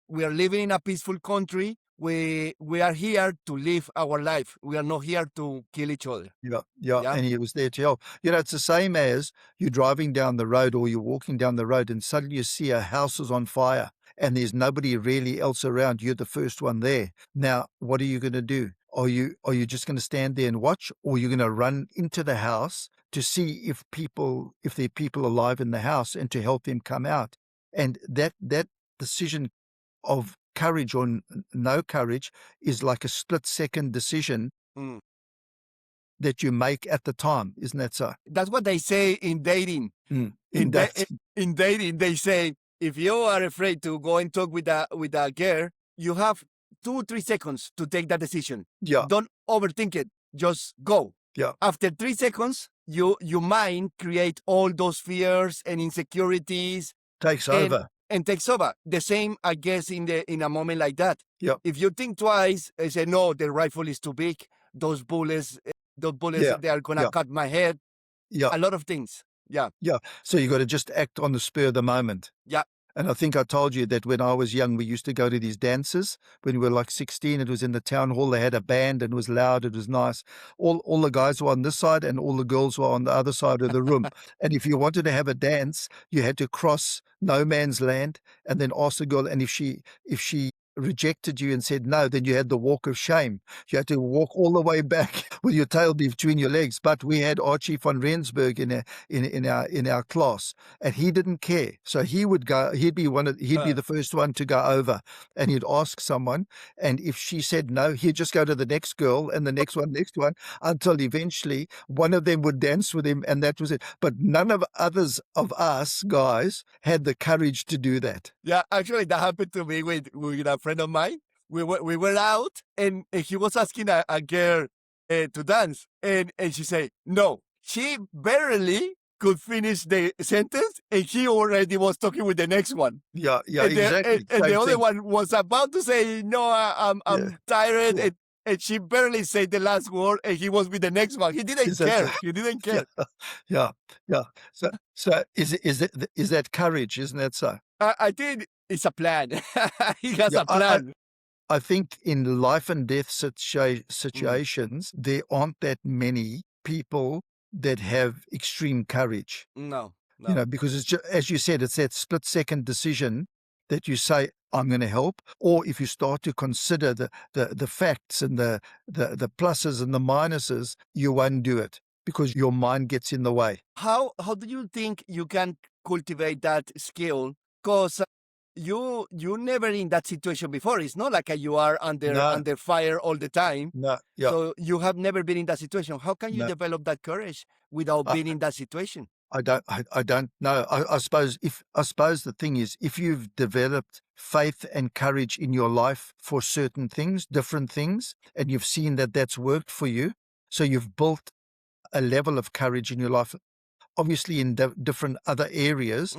Speaker 1: We are living in a peaceful country. We are here to live our life. We are not here to kill each other.
Speaker 2: Yeah.
Speaker 1: Yeah.
Speaker 2: And he was there to help. It's the same as you're driving down the road or you're walking down the road and suddenly you see a house is on fire and there's nobody really else around. You're the first one there. Now, what are you going to do? Are you just going to stand there and watch, or you're going to run into the house to see if there are people alive in the house and to help them come out? And that decision of courage or no courage is like a split-second decision that you make at the time. Isn't that so?
Speaker 1: That's what they say in dating. In dating, they say if you are afraid to go and talk with a girl, you have 2-3 seconds to take that decision.
Speaker 2: Yeah.
Speaker 1: Don't overthink it. Just go.
Speaker 2: Yeah.
Speaker 1: After 3 seconds, your mind create all those fears and insecurities.
Speaker 2: Takes over.
Speaker 1: And takes over. The same, I guess, in a moment like that.
Speaker 2: Yeah.
Speaker 1: If you think twice and say, no, the rifle is too big, those bullets, they are going to cut my head.
Speaker 2: Yeah.
Speaker 1: A lot of things. Yeah.
Speaker 2: Yeah. So you got to just act on the spur of the moment.
Speaker 1: Yeah.
Speaker 2: And I think I told you that when I was young, we used to go to these dances. When we were like 16, it was in the town hall. They had a band and it was loud. It was nice. All the guys were on this side and all the girls were on the other side of the room. And if you wanted to have a dance, you had to cross no man's land and then ask the girl. And if she rejected you and said no, then you had the walk of shame. You had to walk all the way back with your tail between your legs. But we had Archie von Rensburg in our class, and he didn't care. So he would go. He'd be the first one to go over, and he'd ask someone, and if she said no, he'd just go to the next girl and the next one, until eventually one of them would dance with him, and that was it. But none of of us guys had the courage to do that.
Speaker 1: Yeah, actually, that happened to me with a friend of mine. We were out, and he was asking a girl to dance, and she said no. She barely could finish the sentence, and he already was talking with the next one.
Speaker 2: Yeah,
Speaker 1: exactly. And the other one was about to say no. I'm tired, and she barely said the last word, and he was with the next one. He didn't care. He didn't care.
Speaker 2: Yeah. So is that courage? Isn't that so?
Speaker 1: I think it's a plan. He has a plan.
Speaker 2: I think in life and death situations, there aren't that many people that have extreme courage.
Speaker 1: No.
Speaker 2: Because it's just, as you said, it's that split-second decision that you say, I'm going to help. Or if you start to consider the facts and the pluses and the minuses, you won't do it because your mind gets in the way.
Speaker 1: How do you think you can cultivate that skill? Because you never in that situation before. It's not like you are under fire all the time.
Speaker 2: No. Yeah.
Speaker 1: So you have never been in that situation. How can you develop that courage without being in that situation?
Speaker 2: I don't know. I suppose the thing is, if you've developed faith and courage in your life for certain things, different things, and you've seen that that's worked for you, so you've built a level of courage in your life, obviously in different other areas.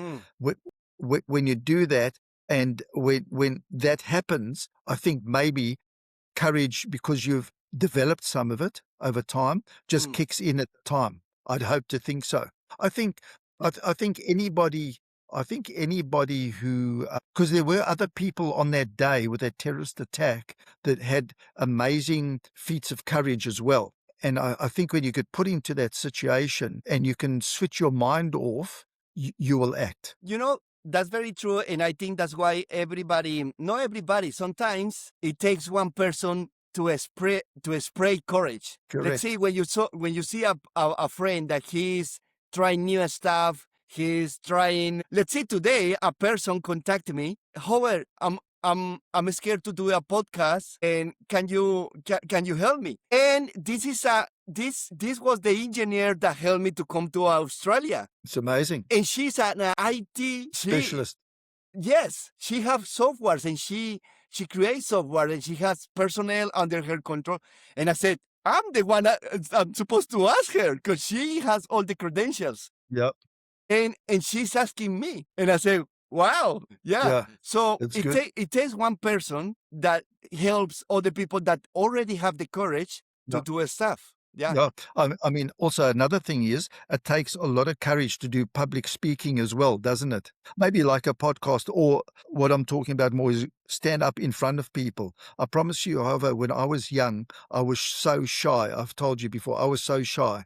Speaker 2: When you do that, and when that happens, I think maybe courage, because you've developed some of it over time, just kicks in at the time. I'd hope to think so. I think anybody I think anybody who, because there were other people on that day with that terrorist attack that had amazing feats of courage as well. And I think when you get put into that situation and you can switch your mind off, you will act.
Speaker 1: You know, that's very true. And I think that's why everybody, not everybody, sometimes it takes one person to spray courage. Let's
Speaker 2: Correct.
Speaker 1: say when you see a friend that he's trying new stuff, he's trying. Let's say today a person contacted me. However, I'm scared to do a podcast, and can you help me? And this was the engineer that helped me to come to Australia.
Speaker 2: It's amazing.
Speaker 1: And she's an IT
Speaker 2: Specialist.
Speaker 1: Yes, she has softwares, and she creates software, and she has personnel under her control. And I said, I'm the one I'm supposed to ask her because she has all the credentials.
Speaker 2: Yep.
Speaker 1: And she's asking me, and I say, wow, yeah.
Speaker 2: Yeah,
Speaker 1: So
Speaker 2: that's good.
Speaker 1: it takes one person that helps other people that already have the courage to
Speaker 2: Yeah.
Speaker 1: do stuff. Yeah.
Speaker 2: Yeah, I mean, also another thing is it takes a lot of courage to do public speaking as well, doesn't it? Maybe like a podcast, or what I'm talking about more is stand up in front of people. I promise you, however, when I was young, I was so shy. I've told you before, I was so shy.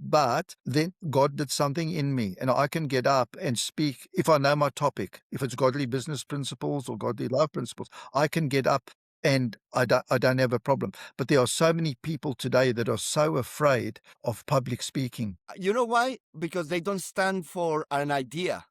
Speaker 2: But then God did something in me, and I can get up and speak if I know my topic. If it's godly business principles or godly love principles, I can get up and I don't have a problem. But there are so many people today that are so afraid of public speaking.
Speaker 1: You know why? Because they don't stand for an idea.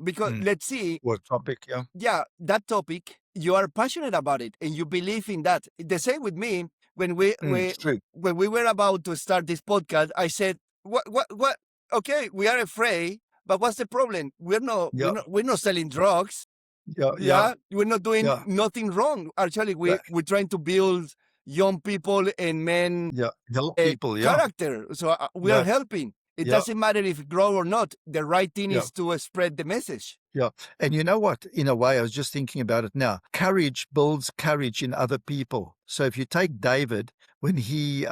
Speaker 1: Because let's see,
Speaker 2: What topic? Yeah.
Speaker 1: yeah, that topic, you are passionate about it and you believe in that. The same with me. When we
Speaker 2: True.
Speaker 1: when we were about to start this podcast, I said, what okay, we are afraid, but what's the problem?
Speaker 2: Yeah.
Speaker 1: We're not selling drugs.
Speaker 2: Yeah.
Speaker 1: Yeah, we're not doing
Speaker 2: Yeah.
Speaker 1: nothing wrong. Actually,
Speaker 2: Yeah.
Speaker 1: we're trying to build young people and men
Speaker 2: Yeah. Help people. Yeah.
Speaker 1: character. So we
Speaker 2: Yeah.
Speaker 1: are helping. It
Speaker 2: Yeah.
Speaker 1: doesn't matter if it grow or not. The right thing
Speaker 2: Yeah.
Speaker 1: is to spread the message.
Speaker 2: Yeah. And you know what? In a way, I was just thinking about it now. Courage builds courage in other people. So if you take David, when he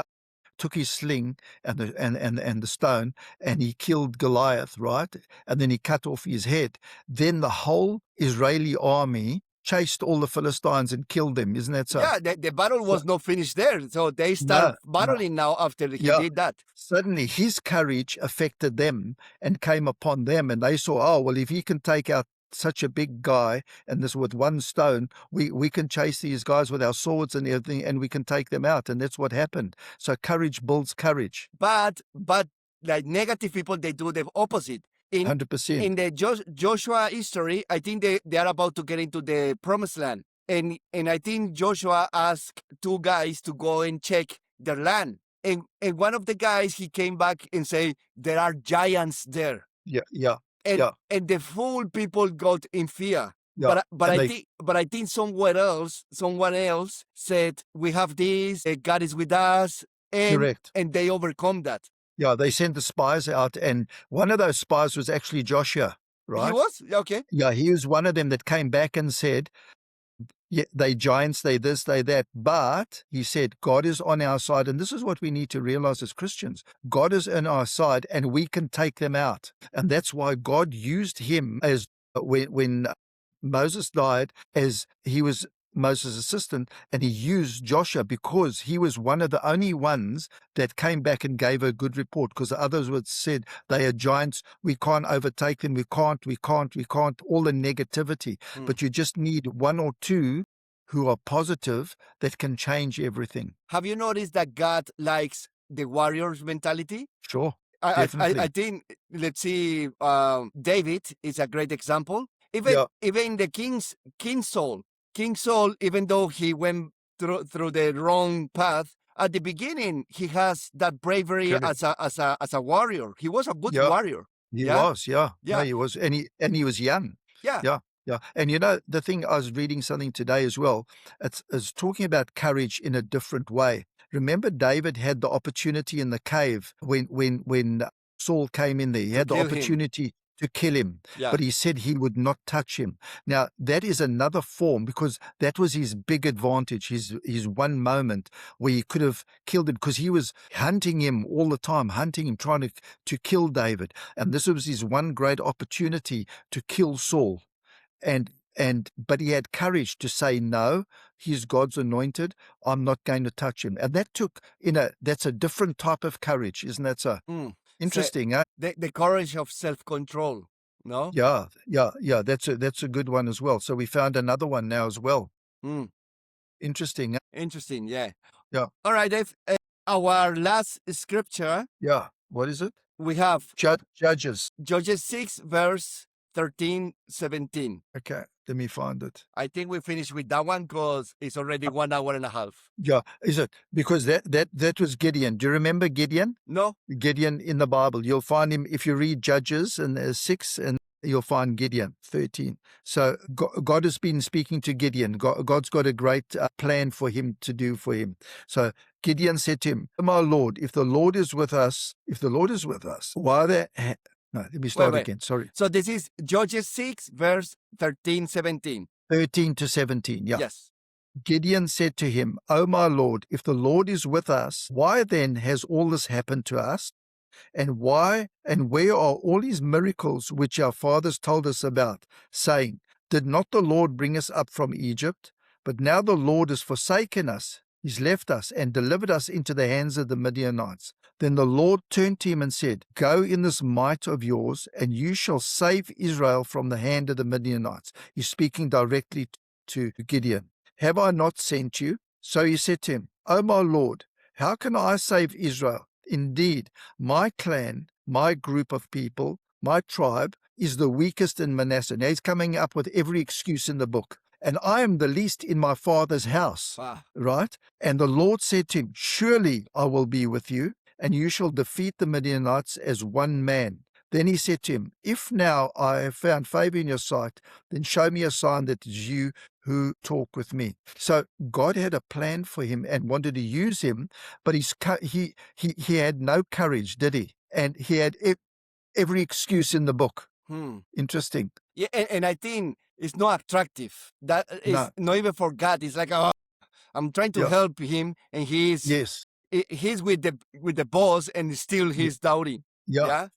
Speaker 2: took his sling and the stone and he killed Goliath, right? And then he cut off his head. Then the whole Israeli army chased all the Philistines and killed them. Isn't that so?
Speaker 1: Yeah, the battle was not finished there. So they start
Speaker 2: No.
Speaker 1: battling now after he
Speaker 2: Yeah.
Speaker 1: did that.
Speaker 2: Suddenly his courage affected them and came upon them, and they saw, oh, well, if he can take out such a big guy and this with one stone, we can chase these guys with our swords and everything, and we can take them out. And that's what happened. So courage builds courage.
Speaker 1: But like negative people, they do the opposite. In
Speaker 2: 100%.
Speaker 1: in the Joshua history, I think they are about to get into the promised land. And I think Joshua asked two guys to go and check their land. And one of the guys, he came back and say, there are giants there.
Speaker 2: Yeah, yeah,
Speaker 1: And
Speaker 2: yeah,
Speaker 1: and the full people got in fear.
Speaker 2: yeah.
Speaker 1: But
Speaker 2: And
Speaker 1: I think someone else said, we have this, God is with us, and
Speaker 2: correct.
Speaker 1: they overcome that.
Speaker 2: Yeah, they sent the spies out, and one of those spies was actually Joshua, right?
Speaker 1: He was? Okay.
Speaker 2: Yeah, he was one of them that came back and said, yeah, they giants, they this, they that. But he said, God is on our side. And this is what we need to realize as Christians. God is on our side and we can take them out. And that's why God used him as when Moses died, as he was Moses' assistant, and he used Joshua because he was one of the only ones that came back and gave a good report, because the others would said they are giants, we can't overtake them, we can't, all the negativity. But you just need one or two who are positive that can change everything.
Speaker 1: Have you noticed that God likes the warrior's mentality?
Speaker 2: Sure.
Speaker 1: I
Speaker 2: Definitely.
Speaker 1: think, let's see, David is a great example.
Speaker 2: Yeah.
Speaker 1: Even the King Saul, even though he went through the wrong path, at the beginning he has that bravery
Speaker 2: Correct.
Speaker 1: as a warrior. He was a good
Speaker 2: Yeah.
Speaker 1: warrior.
Speaker 2: He
Speaker 1: Yeah?
Speaker 2: was, yeah.
Speaker 1: Yeah.
Speaker 2: No, he was, and he was young.
Speaker 1: Yeah.
Speaker 2: Yeah, yeah. And you know, the thing, I was reading something today as well. It's talking about courage in a different way. Remember, David had the opportunity in the cave when Saul came in there. He had the
Speaker 1: kill him.
Speaker 2: opportunity to kill him,
Speaker 1: Yeah.
Speaker 2: but he said he would not touch him. Now, that is another form, because that was his big advantage, his one moment where he could have killed him, because he was hunting him all the time, hunting him, trying to kill David. And this was his one great opportunity to kill Saul. But he had courage to say, no, he's God's anointed. I'm not going to touch him. And that's a different type of courage, isn't that so? Interesting, huh?
Speaker 1: The courage of self-control, no?
Speaker 2: Yeah. That's a good one as well. So we found another one now as well. Interesting, huh?
Speaker 1: Interesting, yeah.
Speaker 2: Yeah.
Speaker 1: All right, Dave. Our last scripture,
Speaker 2: Yeah. What is it?
Speaker 1: we have
Speaker 2: Judges.
Speaker 1: Judges 6, verse 13, 17.
Speaker 2: Okay, let me find it.
Speaker 1: I think we finished with that one because it's already 1 hour and a half.
Speaker 2: Yeah, is it? Because that was Gideon. Do you remember Gideon?
Speaker 1: No?
Speaker 2: Gideon in the Bible. You'll find him if you read Judges and 6, and you'll find Gideon 13. So God has been speaking to Gideon. God's got a great plan for him to do for him. So Gideon said to him, "My Lord, if the Lord is with us, why there?" No, let me start again. Sorry.
Speaker 1: So this is Judges 6, verse 13, 17.
Speaker 2: 13 to 17. Yeah.
Speaker 1: Yes.
Speaker 2: Gideon said to him, "O my Lord, if the Lord is with us, why then has all this happened to us? And where are all these miracles which our fathers told us about, saying, did not the Lord bring us up from Egypt? But now the Lord has forsaken us. He's left us and delivered us into the hands of the Midianites." Then the Lord turned to him and said, "Go in this might of yours, and you shall save Israel from the hand of the Midianites." He's speaking directly to Gideon. "Have I not sent you?" So he said to him, "O my Lord, how can I save Israel? Indeed, my clan, my group of people, my tribe is the weakest in Manasseh." Now he's coming up with every excuse in the book. "And I am the least in my father's house." Right? And the Lord said to him, "Surely I will be with you, and you shall defeat the Midianites as one man." Then he said to him, "If now I have found favor in your sight, then show me a sign that it is you who talk with me." So God had a plan for him and wanted to use him, but he had no courage, did he? And he had every excuse in the book. Interesting.
Speaker 1: Yeah, and I think it's not attractive. That is not even for God. It's like, oh, I'm trying to help him, and he's with the boss, and still he's doubting.
Speaker 2: Yeah.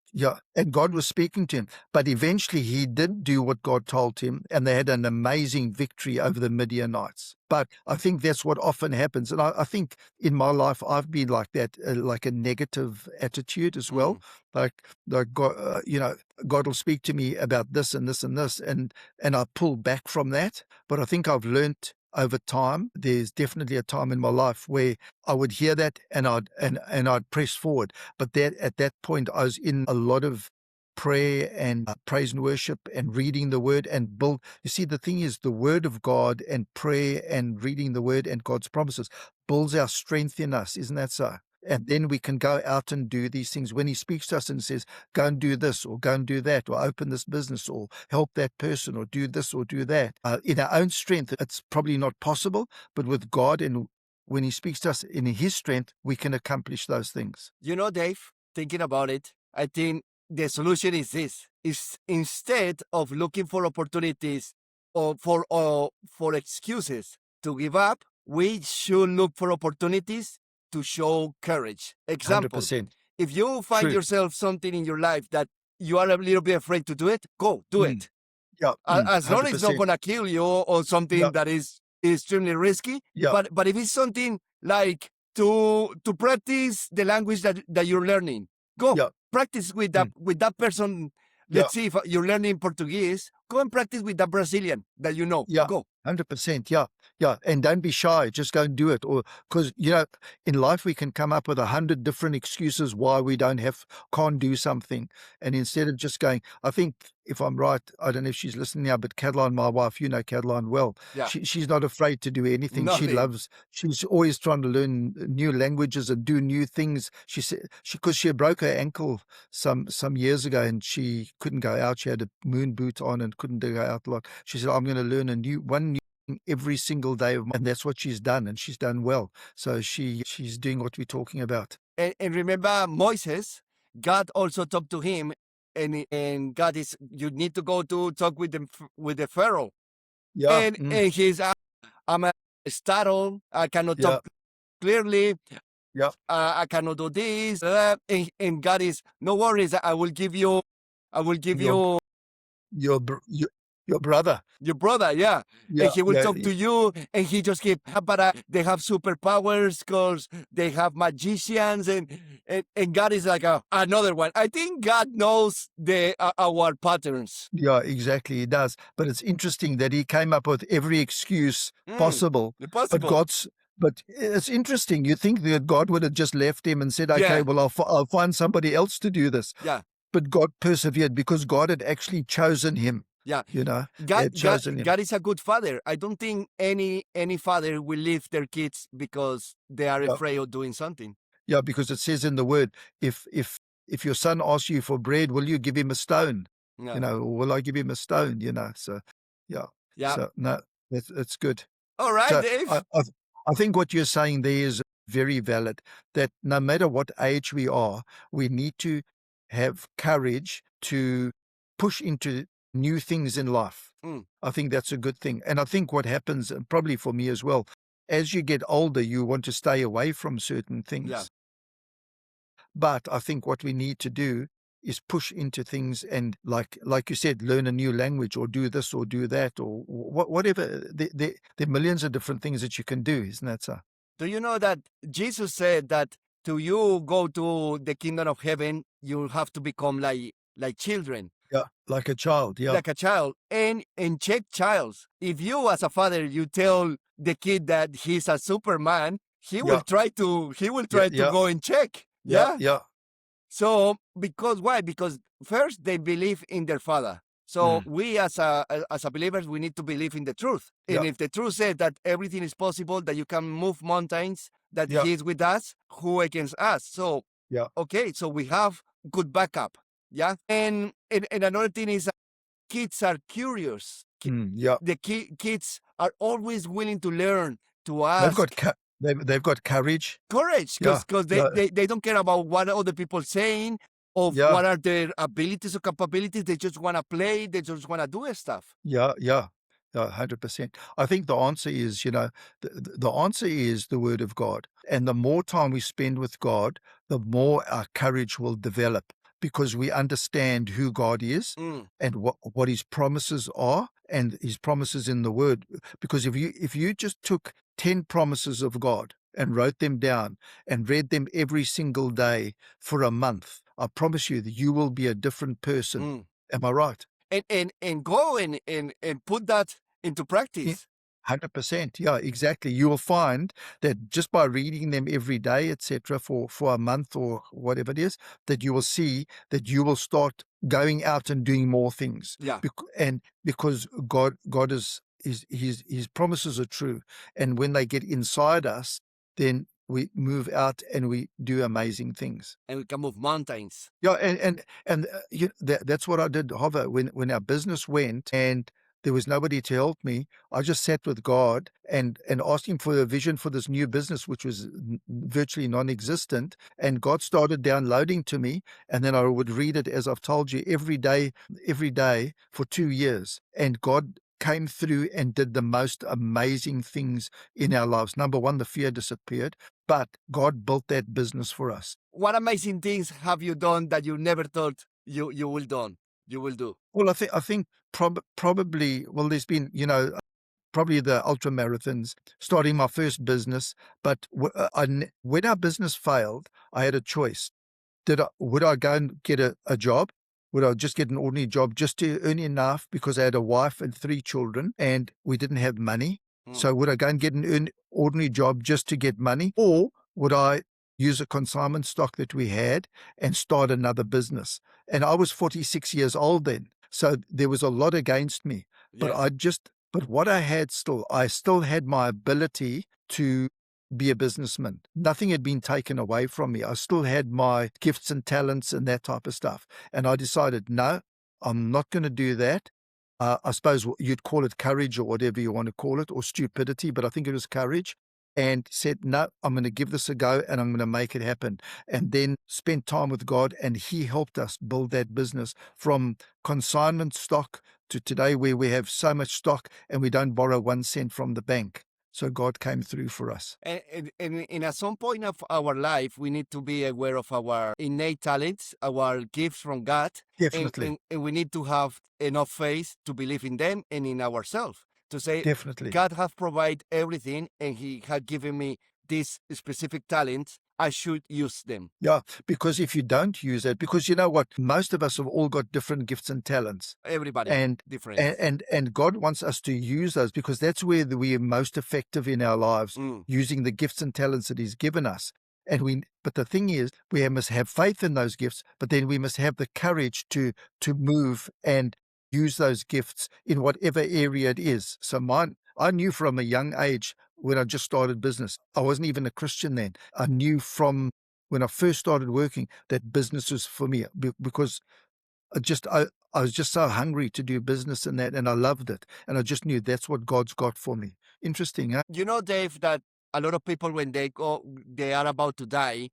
Speaker 2: And God was speaking to him. But eventually he did do what God told him, and they had an amazing victory over the Midianites. But I think that's what often happens. And I think in my life, I've been like that, like a negative attitude as well. Like God, God will speak to me about this and this and this, and I pull back from that. But I think I've learnt over time, there's definitely a time in my life where I would hear that and I'd press forward. But at that point, I was in a lot of prayer and praise and worship and reading the word and build. You see, the thing is, the word of God and prayer and reading the word and God's promises builds our strength in us. Isn't that so? And then we can go out and do these things. When he speaks to us and says, go and do this or go and do that or open this business or help that person or do this or do that. In our own strength, it's probably not possible, but with God and when he speaks to us in his strength, we can accomplish those things.
Speaker 1: You know, Dave, thinking about it, I think the solution is this. Is instead of looking for opportunities or for excuses to give up, we should look for opportunities to show courage. Example,
Speaker 2: 100%.
Speaker 1: If you find yourself something in your life that you are a little bit afraid to do it, go do it.
Speaker 2: Yeah.
Speaker 1: As long as it's not going to kill you or something that is extremely risky.
Speaker 2: Yeah.
Speaker 1: But if it's something like to practice the language that you're learning, go practice with that person. Let's see if you're learning Portuguese. Go and practice with that Brazilian that you know.
Speaker 2: Yeah.
Speaker 1: Go.
Speaker 2: 100%. Yeah. And don't be shy. Just go and do it. Or because, in life we can come up with 100 different excuses why we can't do something. And instead of just going, I think if I'm right, I don't know if she's listening now, but Caroline, my wife, you know Caroline well. Yeah. She's not afraid to do anything.
Speaker 1: Nothing.
Speaker 2: She's always trying to learn new languages and do new things. She said, because she broke her ankle some years ago and she couldn't go out. She had a moon boot on and couldn't go out a lot. She said, I'm going to learn one new thing every single day of and that's what she's done, and she's done well. So she's doing what we're talking about.
Speaker 1: And remember Moses, God also talked to him and God is, you need to go to talk with the Pharaoh.
Speaker 2: Yeah.
Speaker 1: And he's, I'm a startled. I cannot
Speaker 2: Yeah.
Speaker 1: talk clearly.
Speaker 2: Yeah.
Speaker 1: I cannot do this. And God is, no worries. I will give you
Speaker 2: Your your br- your, your brother.
Speaker 1: your brother, yeah. And
Speaker 2: Yeah.
Speaker 1: he will
Speaker 2: Yeah.
Speaker 1: talk to you, and he just keep, but they have superpowers because they have magicians, and God is like another one. I think God knows our patterns.
Speaker 2: Yeah, exactly. He does. But it's interesting that he came up with every excuse possible. But
Speaker 1: Possible.
Speaker 2: but it's interesting. You think that God would have just left him and said, okay,
Speaker 1: Yeah.
Speaker 2: well, I'll find somebody else to do this.
Speaker 1: Yeah.
Speaker 2: But God persevered because God had actually chosen him.
Speaker 1: Yeah.
Speaker 2: He had
Speaker 1: God,
Speaker 2: chosen him.
Speaker 1: God is a good father. I don't think any father will leave their kids because they are
Speaker 2: Yeah.
Speaker 1: afraid of doing something.
Speaker 2: Yeah, because it says in the word, if your son asks you for bread, will you give him a stone?
Speaker 1: Yeah.
Speaker 2: Or will I give him a stone? So, yeah.
Speaker 1: Yeah.
Speaker 2: So no, it's good.
Speaker 1: All right,
Speaker 2: So
Speaker 1: Dave.
Speaker 2: I think what you're saying there is very valid, that no matter what age we are, we need to have courage to push into new things in life. I think that's a good thing. And I think what happens, and probably for me as well, as you get older, you want to stay away from certain things.
Speaker 1: Yeah.
Speaker 2: But I think what we need to do is push into things and, like you said, learn a new language or do this or do that or whatever. There are millions of different things that you can do, isn't that so?
Speaker 1: Do you know that Jesus said that to you go to the kingdom of heaven, you have to become like children,
Speaker 2: Yeah, like a child. Yeah,
Speaker 1: like a child, and check childs. If you as a father you tell the kid that he's a Superman, he will
Speaker 2: yeah,
Speaker 1: try to
Speaker 2: yeah,
Speaker 1: go and check.
Speaker 2: yeah,
Speaker 1: Yeah.
Speaker 2: yeah.
Speaker 1: So because why? Because first they believe in their father. So we as a believers, we need to believe in the truth. And
Speaker 2: Yeah.
Speaker 1: if the truth says that everything is possible, that you can move mountains, that
Speaker 2: Yeah.
Speaker 1: he is with us, who against us? So
Speaker 2: Yeah.
Speaker 1: okay, so we have good backup. Yeah. And another thing is kids are curious.
Speaker 2: Yeah.
Speaker 1: The kids are always willing to learn, to
Speaker 2: They've got
Speaker 1: ask.
Speaker 2: they've got courage.
Speaker 1: Courage,
Speaker 2: Yeah.
Speaker 1: because
Speaker 2: Yeah.
Speaker 1: they don't care about what other people saying, of
Speaker 2: Yeah.
Speaker 1: what are their abilities or capabilities. They just want to play. They just want to do stuff.
Speaker 2: Yeah. Yeah. 100%. I think the answer is, the answer is the word of God. And the more time we spend with God, the more our courage will develop because we understand who God is and what his promises are and his promises in the word. Because if you just took 10 promises of God and wrote them down and read them every single day for a month, I promise you that you will be a different person. Am I right?
Speaker 1: And go and put that into practice.
Speaker 2: 100%. Yeah, exactly. You will find that just by reading them every day, etc., for a month or whatever it is, that you will see that you will start going out and doing more things.
Speaker 1: Yeah.
Speaker 2: And because God is his promises are true, and when they get inside us, then we move out and we do amazing things.
Speaker 1: And we can move mountains.
Speaker 2: Yeah, and that's what I did, Hover, when our business went and there was nobody to help me. I just sat with God and asked him for a vision for this new business, which was virtually non-existent. And God started downloading to me, and then I would read it, as I've told you, every day for 2 years. And God came through and did the most amazing things in our lives. Number one, the fear disappeared, but God built that business for us.
Speaker 1: What amazing things have you done that you never thought you will do?
Speaker 2: Well, I think probably, well, there's been, probably the ultra marathons, starting my first business. But when our business failed, I had a choice. Would I go and get a job? Would I just get an ordinary job just to earn enough, because I had a wife and 3 children and we didn't have money? So would I go and get an ordinary job just to get money? Or would I use a consignment stock that we had and start another business? And I was 46 years old then. So there was a lot against me.
Speaker 1: Yes.
Speaker 2: But what I still had my ability to be a businessman. Nothing had been taken away from me. I still had my gifts and talents and that type of stuff. And I decided, no, I'm not going to do that. I suppose you'd call it courage or whatever you want to call it, or stupidity, but I think it was courage. and said, no, I'm going to give this a go and I'm going to make it happen. And then spent time with God, and He helped us build that business from consignment stock to today, where we have so much stock and we don't borrow 1 cent from the bank. So God came through for us.
Speaker 1: And at some point of our life, we need to be aware of our innate talents, our gifts from God,
Speaker 2: Definitely.
Speaker 1: and we need to have enough faith to believe in them and in ourselves. To say,
Speaker 2: Definitely.
Speaker 1: God has provided everything, and He had given me these specific talents. I should use them.
Speaker 2: Yeah, because if you don't use it, because you know what, most of us have all got different gifts and talents.
Speaker 1: Everybody
Speaker 2: And
Speaker 1: different.
Speaker 2: and God wants us to use those, because that's where we are most effective in our lives, using the gifts and talents that He's given us. But the thing is, we must have faith in those gifts, but then we must have the courage to move and use those gifts in whatever area it is. So I knew from a young age, when I just started business, I wasn't even a Christian then. I knew from when I first started working that business was for me, because I was just so hungry to do business in that, and I loved it. And I just knew that's what God's got for me. Interesting, huh?
Speaker 1: You know, Dave, that a lot of people, when they are about to die,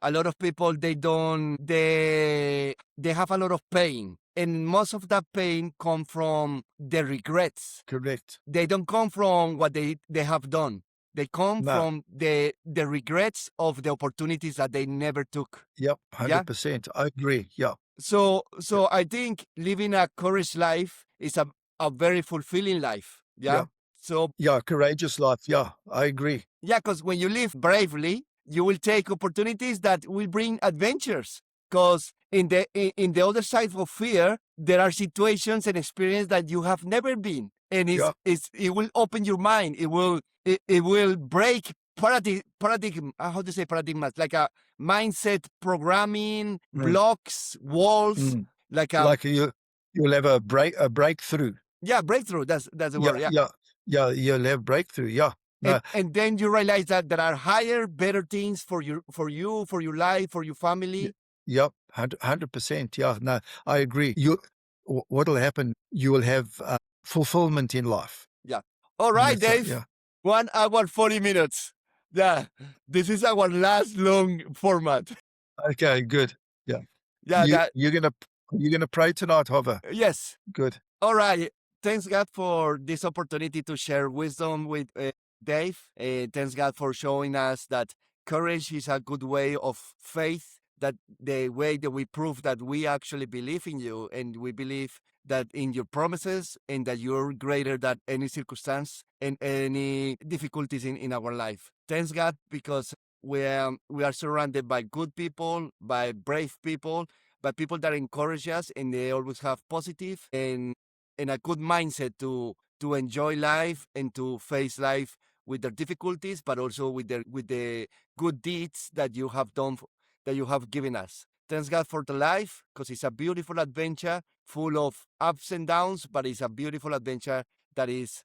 Speaker 1: a lot of people, they have a lot of pain. And most of that pain come from the regrets.
Speaker 2: Correct.
Speaker 1: They don't come from what they have done. They come from the regrets of the opportunities that they never took.
Speaker 2: Yep, 100%. I agree. Yeah.
Speaker 1: So I think living a courage life is a very fulfilling life. Yeah. So
Speaker 2: yeah, courageous life. Yeah, I agree.
Speaker 1: Yeah, because when you live bravely, you will take opportunities that will bring adventures. Because in the other side of fear, there are situations and experiences that you have never been, and it will open your mind. It will break paradigm. How to say paradigms? Like a mindset programming blocks, walls. Like
Speaker 2: you'll have a breakthrough.
Speaker 1: Yeah, breakthrough. That's the word.
Speaker 2: Yeah, you'll have breakthrough. Yeah. No.
Speaker 1: And then you realize that there are higher, better things for you, for your life, for your family.
Speaker 2: Yep, 100%. Yeah, no, I agree. What'll happen? You will have fulfillment in life.
Speaker 1: Yeah. All right, Dave. 1 hour 40 minutes. Yeah, this is our last long format.
Speaker 2: Okay, good. Yeah.
Speaker 1: Yeah.
Speaker 2: You're gonna pray tonight, Jhovver?
Speaker 1: Yes.
Speaker 2: Good.
Speaker 1: All right. Thanks God for this opportunity to share wisdom with Dave. Thanks God for showing us that courage is a good way of faith, that the way that we prove that we actually believe in you, and we believe that in your promises, and that you're greater than any circumstance and any difficulties in our life. Thanks God, because we are surrounded by good people, by brave people, by people that encourage us, and they always have positive and a good mindset to enjoy life and to face life with their difficulties, but also with the good deeds that you have done, that you have given us. Thanks God for the life, because it's a beautiful adventure full of ups and downs, but it's a beautiful adventure that is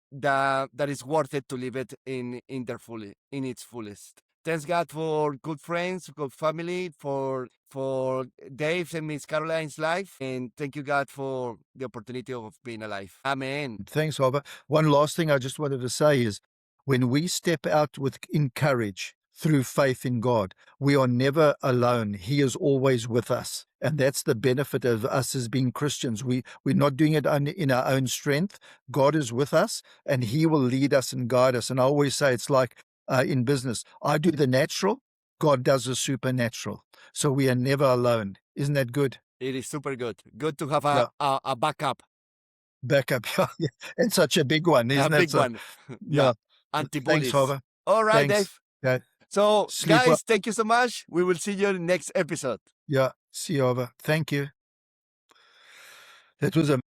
Speaker 1: worth it to live it in its fullest. Thanks God for good friends, good family, for Dave's and Miss Caroline's life. And thank you, God, for the opportunity of being alive. Amen.
Speaker 2: Thanks, Jhovver. One last thing I just wanted to say is, when we step out in courage through faith in God, we are never alone. He is always with us. And that's the benefit of us as being Christians. We're not doing it in our own strength. God is with us, and He will lead us and guide us. And I always say, it's like in business, I do the natural, God does the supernatural. So we are never alone. Isn't that good?
Speaker 1: It is super good. Good to have a backup.
Speaker 2: Backup. Yeah. And such a big one, isn't it?
Speaker 1: A big one. Yeah.
Speaker 2: Thanks,
Speaker 1: Antibodies.
Speaker 2: Jhovver.
Speaker 1: All right,
Speaker 2: Thanks.
Speaker 1: Dave.
Speaker 2: Okay.
Speaker 1: So,
Speaker 2: Sleep
Speaker 1: guys,
Speaker 2: well.
Speaker 1: thank you so much. We will see you in the next episode.
Speaker 2: Yeah. See you, Jhovver. Thank you. That was a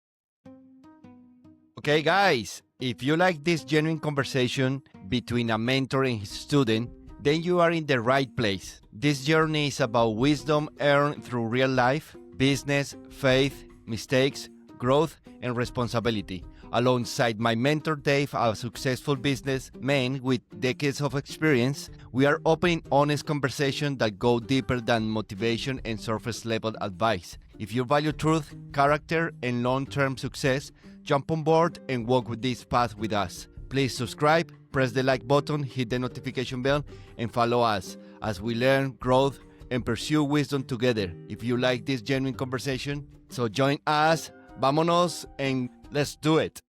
Speaker 1: Okay, guys, if you like this genuine conversation between a mentor and his student, then you are in the right place. This journey is about wisdom earned through real life, business, faith, mistakes, growth, and responsibility. Alongside my mentor Dave, a successful businessman with decades of experience, we are opening honest conversations that go deeper than motivation and surface level advice. If you value truth, character, and long-term success, jump on board and walk with this path with us. Please subscribe, press the like button, hit the notification bell, and follow us as we learn, grow, and pursue wisdom together. If you like this genuine conversation, so join us, vámonos, and let's do it.